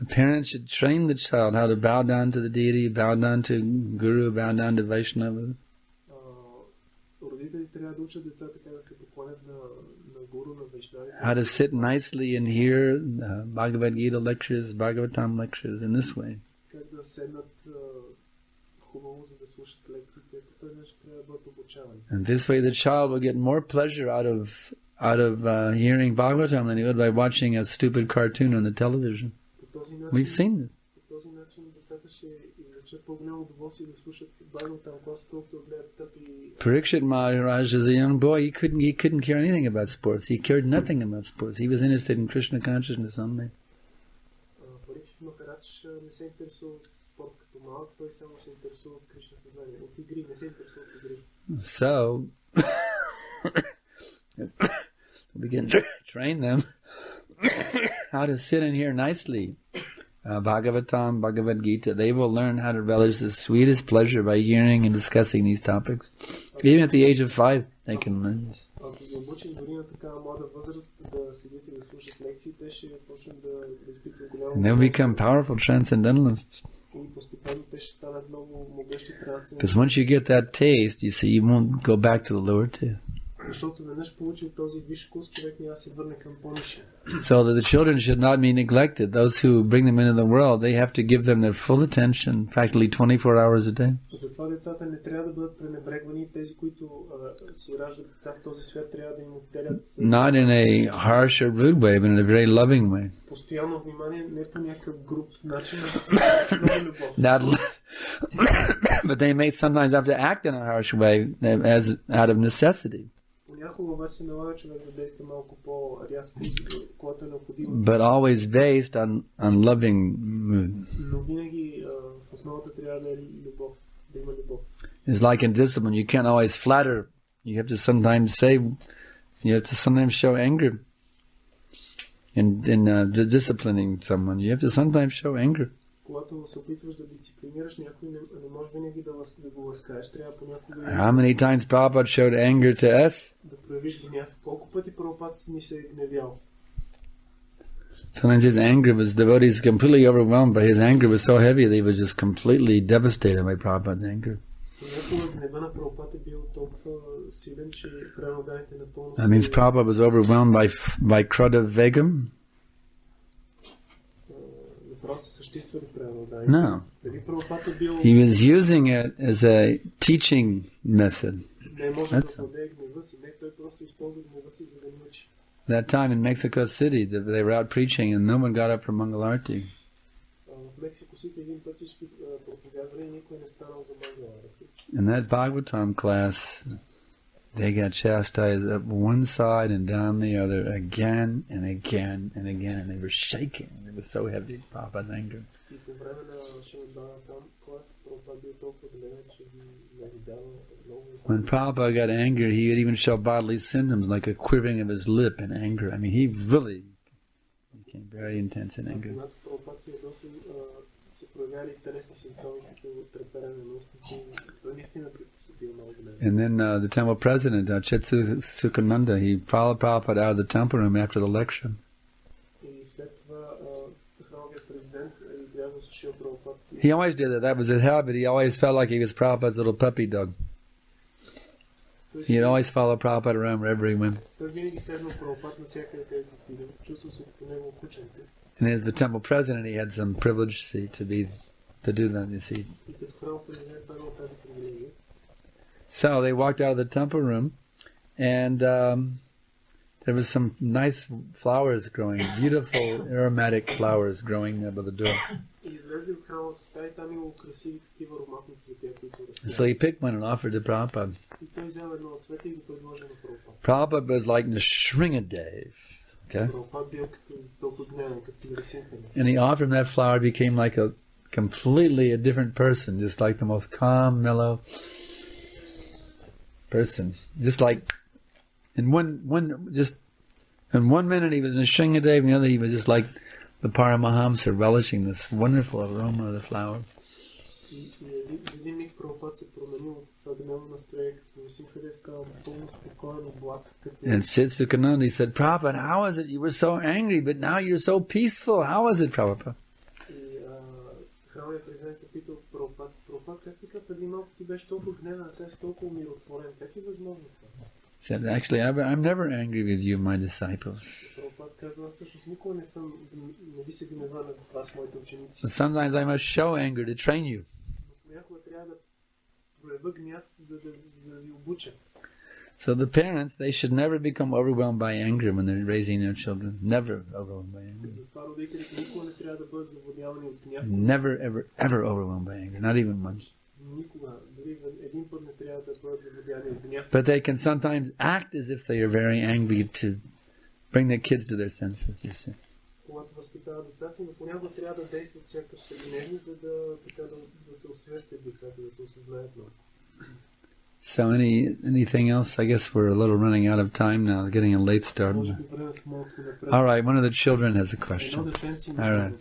S2: The parents should train the child how to bow down to the deity, bow down to Guru, bow down to Vaishnava.
S3: Родители трябва да учат децата как да се поклонят на Гуру, на Вайшнави.
S2: How to sit nicely and hear Bhagavad Gita lectures, Bhagavatam lectures in this way.
S3: Как да седнат хубаво, за да слушат лекциите, по този начин трябва да бъдат обучавани.
S2: And this way the child will get more pleasure out of hearing Bhagavatam than he would by watching a stupid cartoon on the television. We've seen this. Parikshit Maharaj as a young boy, he couldn't care anything about sports. He cared nothing about sports. He was interested in Krishna consciousness only. So we can train them how to sit and hear nicely Bhagavatam, Bhagavad Gita. They will learn how to relish the sweetest pleasure by hearing and discussing these topics. Even at the age of 5, they can learn this. And they'll become powerful transcendentalists. Because once you get that taste, you see, you won't go back to the lower tier. So that the children should not be neglected. Those who bring them into the world, they have to give them their full attention, practically 24 hours a day. Not in a harsh or rude way, but in a very loving way. But they may sometimes have to act in a harsh way as out of necessity. But always based on loving mood. It's like in discipline, you can't always flatter. You have to sometimes show anger. In disciplining someone, you have to sometimes show anger.
S3: Когато се опитваш да дисциплинираш някой, не можеш винаги да го ласкаеш, трябва понякога...
S2: How many times Prabhupada showed anger to us?
S3: Да проявиш гняв. Колко пъти Прабхупад ни се е гневял?
S2: Sometimes his anger was, devotees completely overwhelmed, but his anger was so heavy that he was just completely devastated by Prabhupada's anger. That means Prabhupada was overwhelmed by Kruda Vegam? No. He was using it as a teaching method. That's all. That time in Mexico City, they were out preaching and no one got up for Mangalarti. In that Bhagavatam class, they got chastised up one side and down the other again and again and again, and they were shaking. It was so heavy, Prabhupada's anger. When Prabhupada got angry, he would even show bodily symptoms like a quivering of his lip in anger. I mean, he really became very intense in anger. And then the temple president, Chetsukananda, he followed Prabhupada out of the temple room after the lecture. He always did that. That was his habit. He always felt like he was Prabhupada's little puppy dog. He'd always follow Prabhupada around wherever he went. And as the temple president, he had some privilege to do that, you see. So they walked out of the temple room, and there was some nice flowers growing, beautiful aromatic flowers growing by the door. So he picked one and offered to Prabhupada. Prabhupada was like Nrsimhadev. Okay? And he offered him that flower, became like a completely a different person, just like the most calm, mellow person. Just like in one minute he was Nrsimhadev, in the other he was just like the Paramahamsa, relishing this wonderful aroma of the flower. And Chetsukananda said, Prabhupada, how is it you were so angry, but now you're so peaceful? How is it, Prabhupada? Said, actually, I'm never angry with you, my disciples. But sometimes I must show anger to train you. So the parents, they should never become overwhelmed by anger when they're raising their children. Never overwhelmed by anger. Never, ever, ever overwhelmed by anger. Not even once. But they can sometimes act as if they are very angry to bring their kids to their senses, you see. So anything else? I guess we're a little running out of time now, getting a late start. All right, one of the children has a question. All right.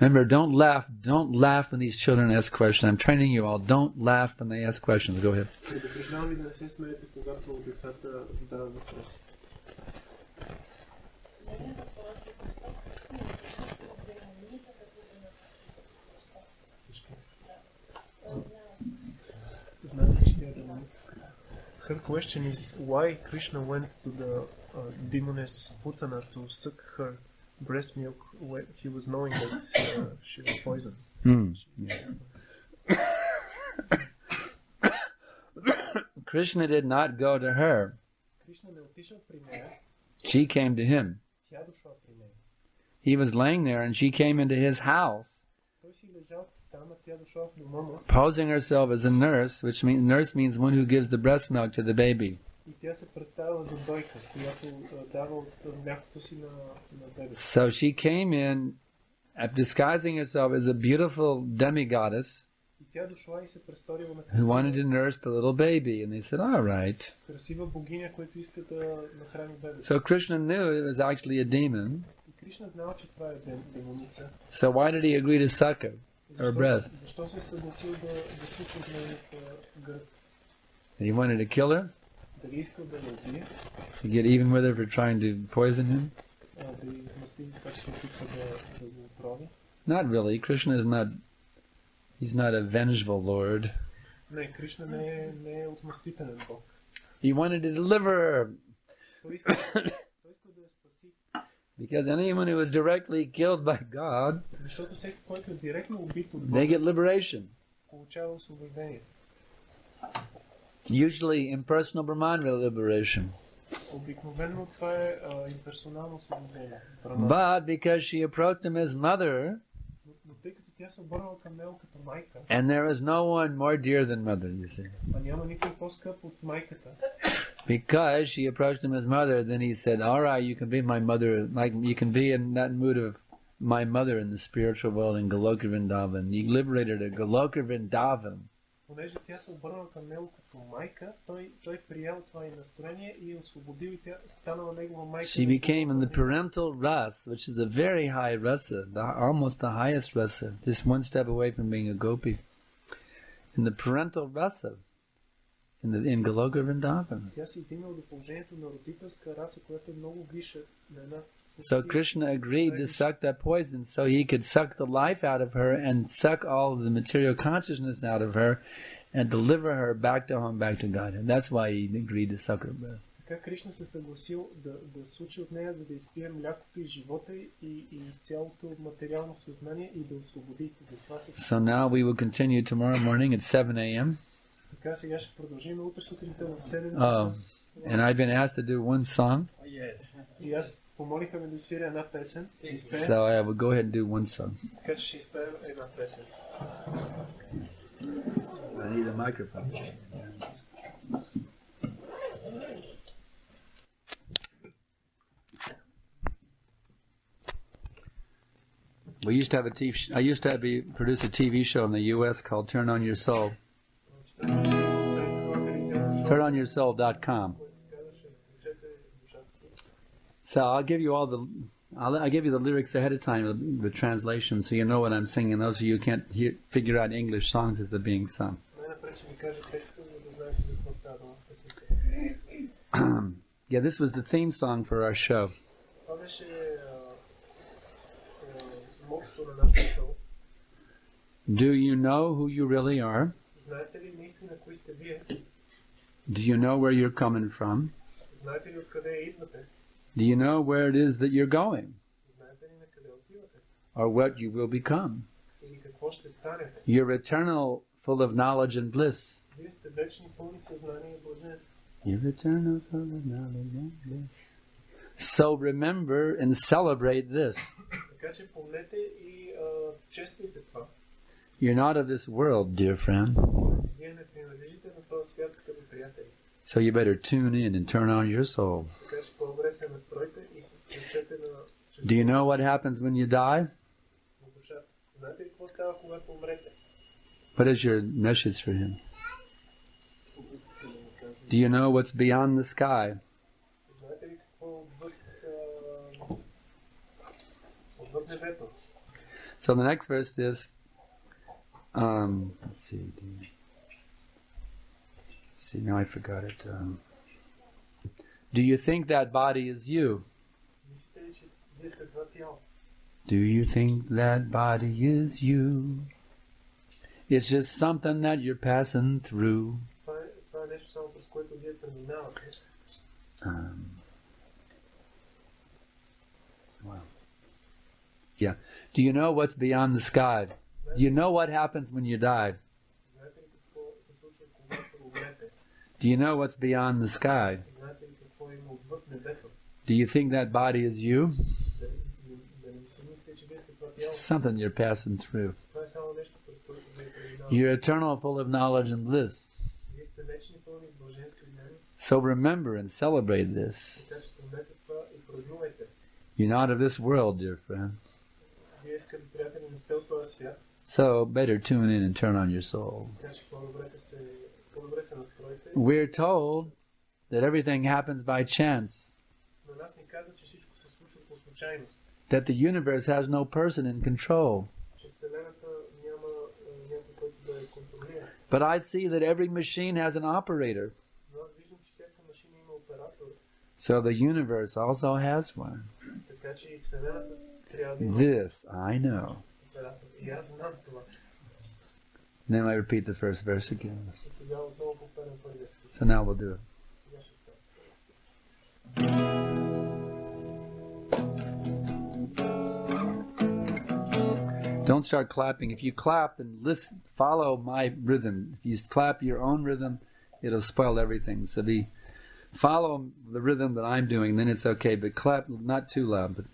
S2: Remember, don't laugh when these children ask questions. I'm training you all. Don't laugh when they ask questions. Go ahead.
S3: Her question is why Krishna went to the demoness Putana to suck her breast milk when he was knowing that she was poisoned.
S2: Krishna did not go to her. She came to him. He was laying there and she came into his house, posing herself as a nurse, which means nurse means one who gives the breast milk to the baby.
S3: И тя се представила за дойка, която дава от млякото си на бебето.
S2: So she came in disguising herself as a beautiful demigoddess
S3: И тя дошла и се престорила на
S2: who wanted to
S3: красива,
S2: nurse the little baby, and they said, all right.
S3: красива богиня, която иска да нахрани бебето.
S2: So Krishna knew it was actually a demon.
S3: И Кришна знал, че това е демоница.
S2: So why did he agree to suck her breath?
S3: Защо се съгласил да случва от нейната гръб?
S2: He wanted to kill her,
S3: Дали искал да я убие,
S2: to get even with her for trying to poison him?
S3: да й измъсти за това, че се опитва да го отрови?
S2: Not really. Krishna is not, he's not a vengeful Lord.
S3: Не, Кришна не е отмъстителен Бог.
S2: He wanted to deliver her,
S3: Той иска да я спаси,
S2: because anyone who is directly killed by God,
S3: защото всеки, който е директно убит от
S2: they
S3: Бога,
S2: get liberation.
S3: получава освобождение.
S2: Usually impersonal Brahmana liberation.
S3: Обикновено това е имперсонално освобождение.
S2: But because she approached him as mother,
S3: Но тъй като тя се обърнала към него като майка,
S2: and there is no one more dear than mother, you see.
S3: а няма никой по-скъп от майката,
S2: Because she approached him as mother, then he said, all right, you can be my mother, like you can be in that mood of my mother in the spiritual world in Goloka Vrindavan. You liberated her, Goloka Vrindavan.
S3: понеже тя се обърнала към него като майка, той приял това и настроение и освободил и тя станала негова майка.
S2: She became in the parental rasa, which is a very high rasa, almost the highest rasa, just one step away from being a gopi. In the parental rasa, in Goloka Vrindavan.
S3: Тя се стигнала до положението на родителска раса, която е много висша на една.
S2: So Krishna agreed to suck that poison so he could suck the life out of her and suck all of the material consciousness out of her and deliver her back to home, back to God. And that's why he agreed to suck her breath.
S3: Така Кришна се съгласил да случи от нея, за да изпие млякото и живота и цялото материално съзнание и да освободи.
S2: So now we will continue tomorrow morning at 7 a.m.
S3: Така сега ще продължим утре сутринта в 7
S2: Oh, and I've been asked to do one song.
S3: Yes. И аз помолиха ме да свиря една песен.
S2: So I will go ahead and do one song.
S3: Така че ще изпеем една песен.
S2: I need a microphone. We used to have I used to produce a TV show in the U.S. called Turn On Your Soul. TurnOnYourSoul.com. So I'll give you I'll give you the lyrics ahead of time, the translation, so you know what I'm singing. Those of you who can't figure out English songs as they're being sung. Yeah, this was the theme song for our show. Do you know who you really are? Do you know where you're coming from? Do you know where it is that you're going? Or what you will become? You're eternal, full of knowledge and bliss. You're eternal, full of knowledge and bliss. So remember and celebrate this. You're not of this world, dear friend. So you better tune in and turn on your soul. Do you know what happens when you die? What is your message for him? Do you know what's beyond the sky? So the next verse is, let's see. See, now I forgot it. Do you think that body is you? Do you think that body is you? It's just something that you're passing through. Wow. Yeah. Do you know what's beyond the sky? Do you know what happens when you die? Do you know what's beyond the sky? Do you think that body is you? It's something you're passing through. You're eternal, full of knowledge and bliss. So remember and celebrate this.
S3: Така че помнете това и празнувайте.
S2: You're not of this world, dear friend.
S3: Вие, скъпи приятели, не сте от този свят.
S2: So better tune in and turn on your soul.
S3: Така че по-добре се настройте.
S2: We're told that everything happens by chance,
S3: На нас ни казва, че всичко се случва по случайност.
S2: that the universe has no person in control.
S3: Че Вселената няма някой, който да я контролира.
S2: But I see that every machine has an operator.
S3: Но аз виждам, че всяка машина има оператор.
S2: So the universe also has one.
S3: Така че и Вселената трябва да има
S2: This I know.
S3: оператор. И аз знам това.
S2: Then I repeat the first verse again.
S3: И тогава отново повтарям първия стих.
S2: So now we'll do it.
S3: Сега ще стане.
S2: Don't start clapping. If you clap, then listen, follow my rhythm. If you clap your own rhythm, it'll spoil everything. So follow the rhythm that I'm doing, then it's okay. But clap not too loud. But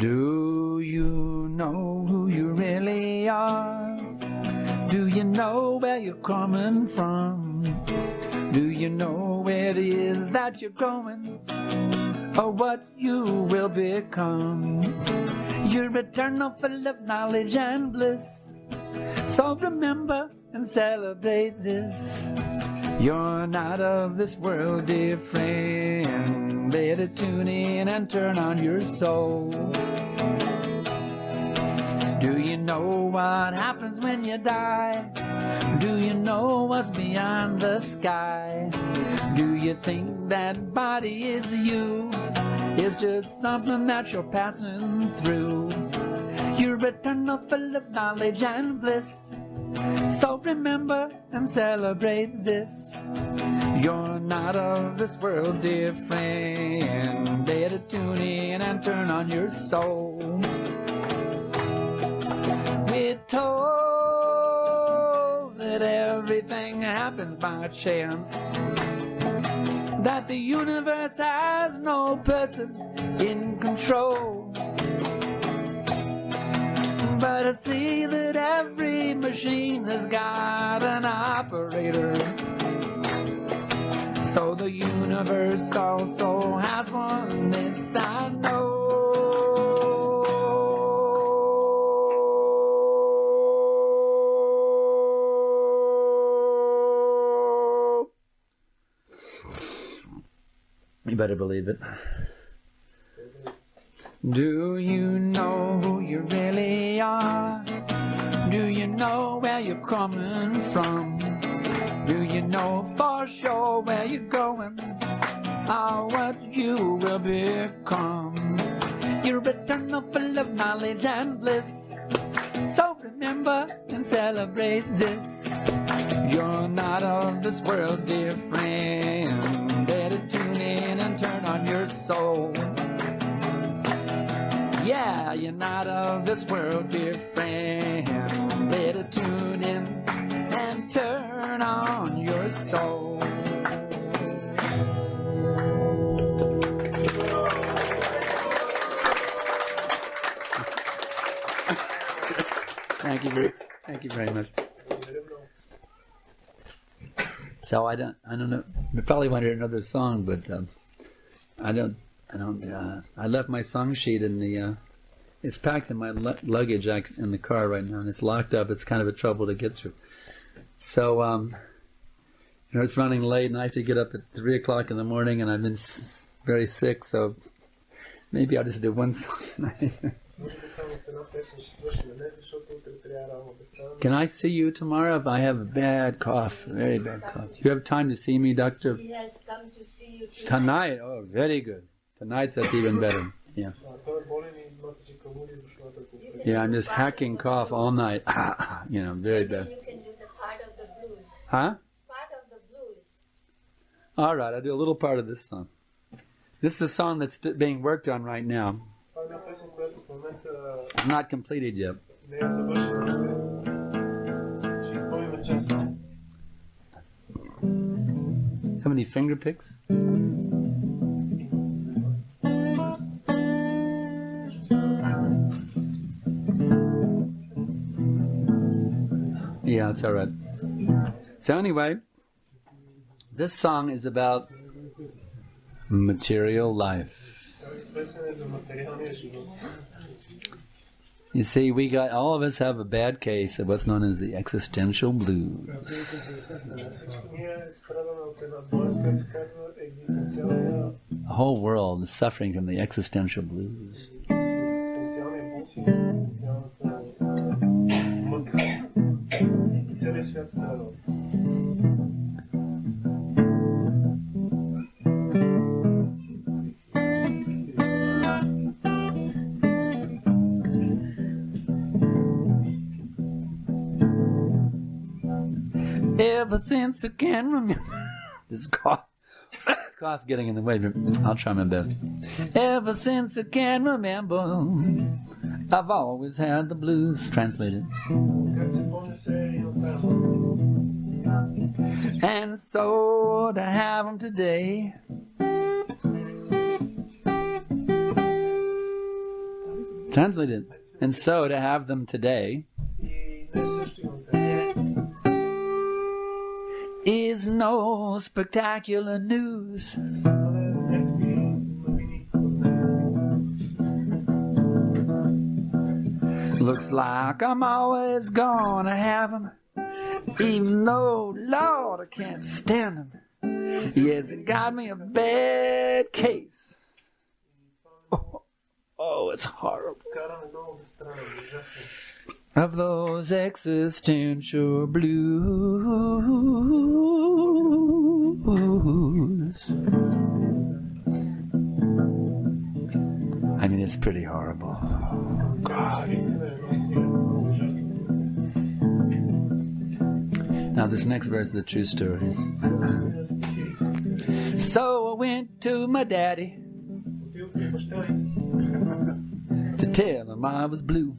S2: do you know who you really are? Do you know where you're coming from? Do you know where it is that you're going? Or what you will become? You're eternal, full of knowledge and bliss. So remember and celebrate this. You're not of this world, dear friend. Better tune in and turn on your soul. Do you know what happens when you die? Do you know what's beyond the sky? Do you think that body is you? It's just something that you're passing through. You're eternal, full of knowledge and bliss. So remember and celebrate this. You're not of this world, dear friend. Better tune in and turn on your soul. We're told that everything happens by chance, that the universe has no person in control. But I see that every machine has got an operator. So the universe also has one, this I know. You better believe it. Do you know who you really are? Do you know where you're coming from? Do you know for sure where you're going? Or what you will become? You're eternal, full of knowledge and bliss. So remember and celebrate this. You're not of this world, dear friend. Better tune in and turn on your soul. Yeah, you're not of this world, dear friend. Better tune in and turn on your soul. Thank you very much. So I don't know. We probably wanted another song, but I left my song sheet in the. It's packed in my luggage in the car right now, and it's locked up. It's kind of a trouble to get through. So, it's running late, and I have to get up at 3 o'clock in the morning, and I've been very sick. So maybe I'll just do one song tonight. Can I see you tomorrow if I have a bad cough, very bad cough? Do you have time to see me, Doctor?
S5: He has come to see you
S2: Tonight? Oh, very good. Tonight, that's even better. Yeah. Yeah, I'm just hacking cough all night. Very bad.
S5: You can do the part of the blues.
S2: Huh?
S5: Part of the blues.
S2: All right, I'll do a little part of this song. This is a song that's being worked on right now. It's not completed yet. Have any finger picks? Yeah, it's all right. So anyway, this song is about material life. You see, all of us have a bad case of what's known as the existential blues. The whole world is suffering from the existential blues. Ever since I can remember, this cough's getting in the way, but I'll try my best. Ever since I can remember, I've always had the blues. Translated. And so to have them today, translated. And so to have them today is no spectacular news. Looks like I'm always gonna have 'em, even though, Lord, I can't stand 'em. Yes, it got me a bad case. Oh, it's horrible. Of those existential blues. I mean, it's pretty horrible. God. Now this next verse is a true story. So I went to my daddy to tell him I was blue.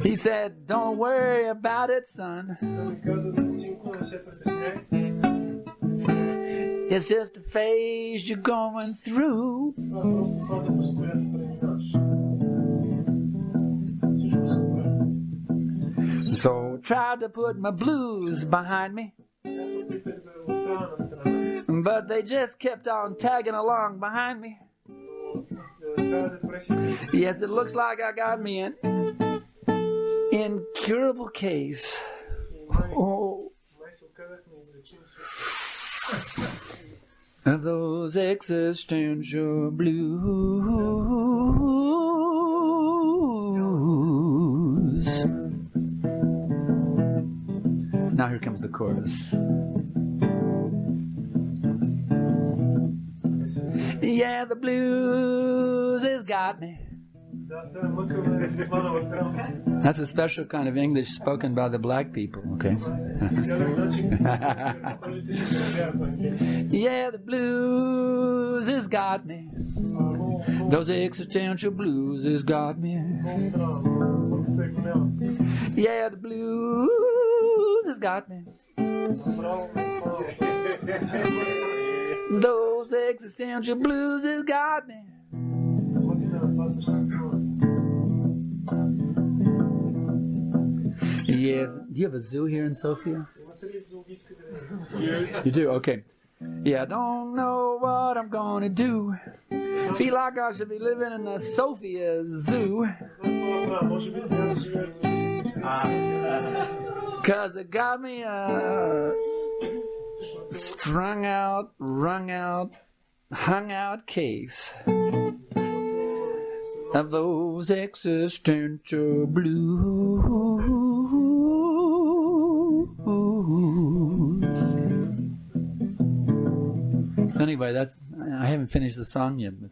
S2: He said, don't worry about it, son. It's just a phase you're going through. So tried to put my blues behind me, but they just kept on tagging along behind me. Yes, it looks like I got me an incurable case. Oh. Of those existential blues. Now here comes the chorus. Yeah, the blues has got me. That's a special kind of English spoken by the black people, okay? Yeah, the blues has got me. Those existential blues has got me. Yeah, the blues has got me. Those existential blues has got me. Yes. Do you have a zoo here in Sofia? You do? Okay. Yeah, I don't know what I'm gonna do. Feel like I should be living in the Sofia Zoo. Cause it got me a strung out, wrung out, hung out case of those existential blues. So anyway, I haven't finished the song yet, but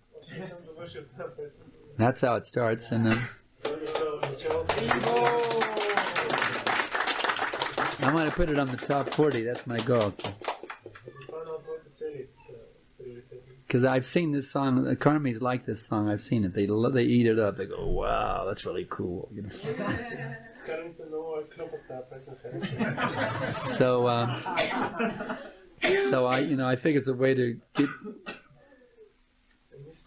S2: that's how it starts, and then I want to put it on the top 40. That's my goal. Because I've seen this song. The Karmis like this song. I've seen it. They eat it up. They go, "Wow, that's really cool." You know? So I think it's a way to get.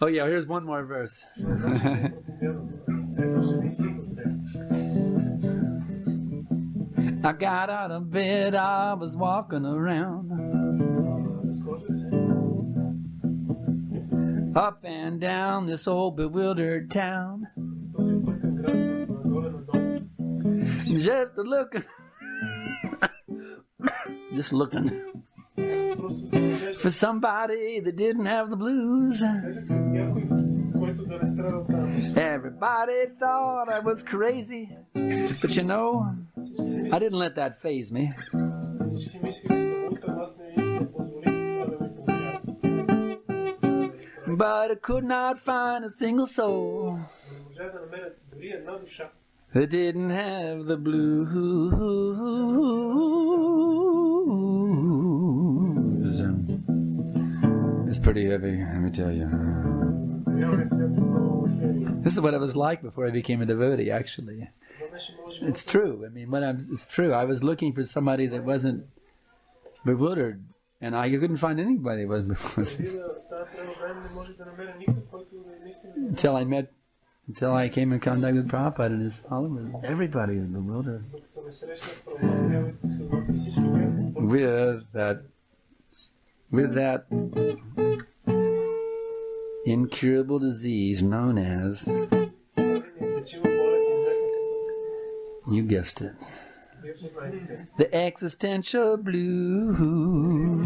S2: Oh yeah, here's one more verse. I got out of bed, I was walking around, up and down this old bewildered town, just looking, just looking for somebody that didn't have the blues. Everybody thought I was crazy, but you know, I didn't let that faze me. But I could not find a single soul that didn't have the blues. It's pretty heavy, let me tell you. This is what it was like before I became a devotee, actually. It's true. I mean, it's true. I was looking for somebody that wasn't bewildered, and I couldn't find anybody that wasn't bewildered. Until I came in contact with Prabhupada and his followers. Everybody was bewildered. With that incurable disease known as, you guessed it, the existential blues.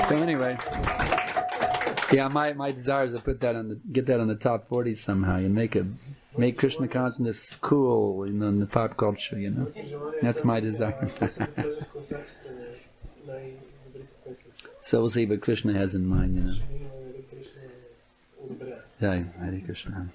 S2: So anyway, yeah, my desire is to put that get that on the top 40 somehow. You make Krishna consciousness cool, in the pop culture. That's my desire. So we'll see what Krishna has in mind. Jai Hare Krishna.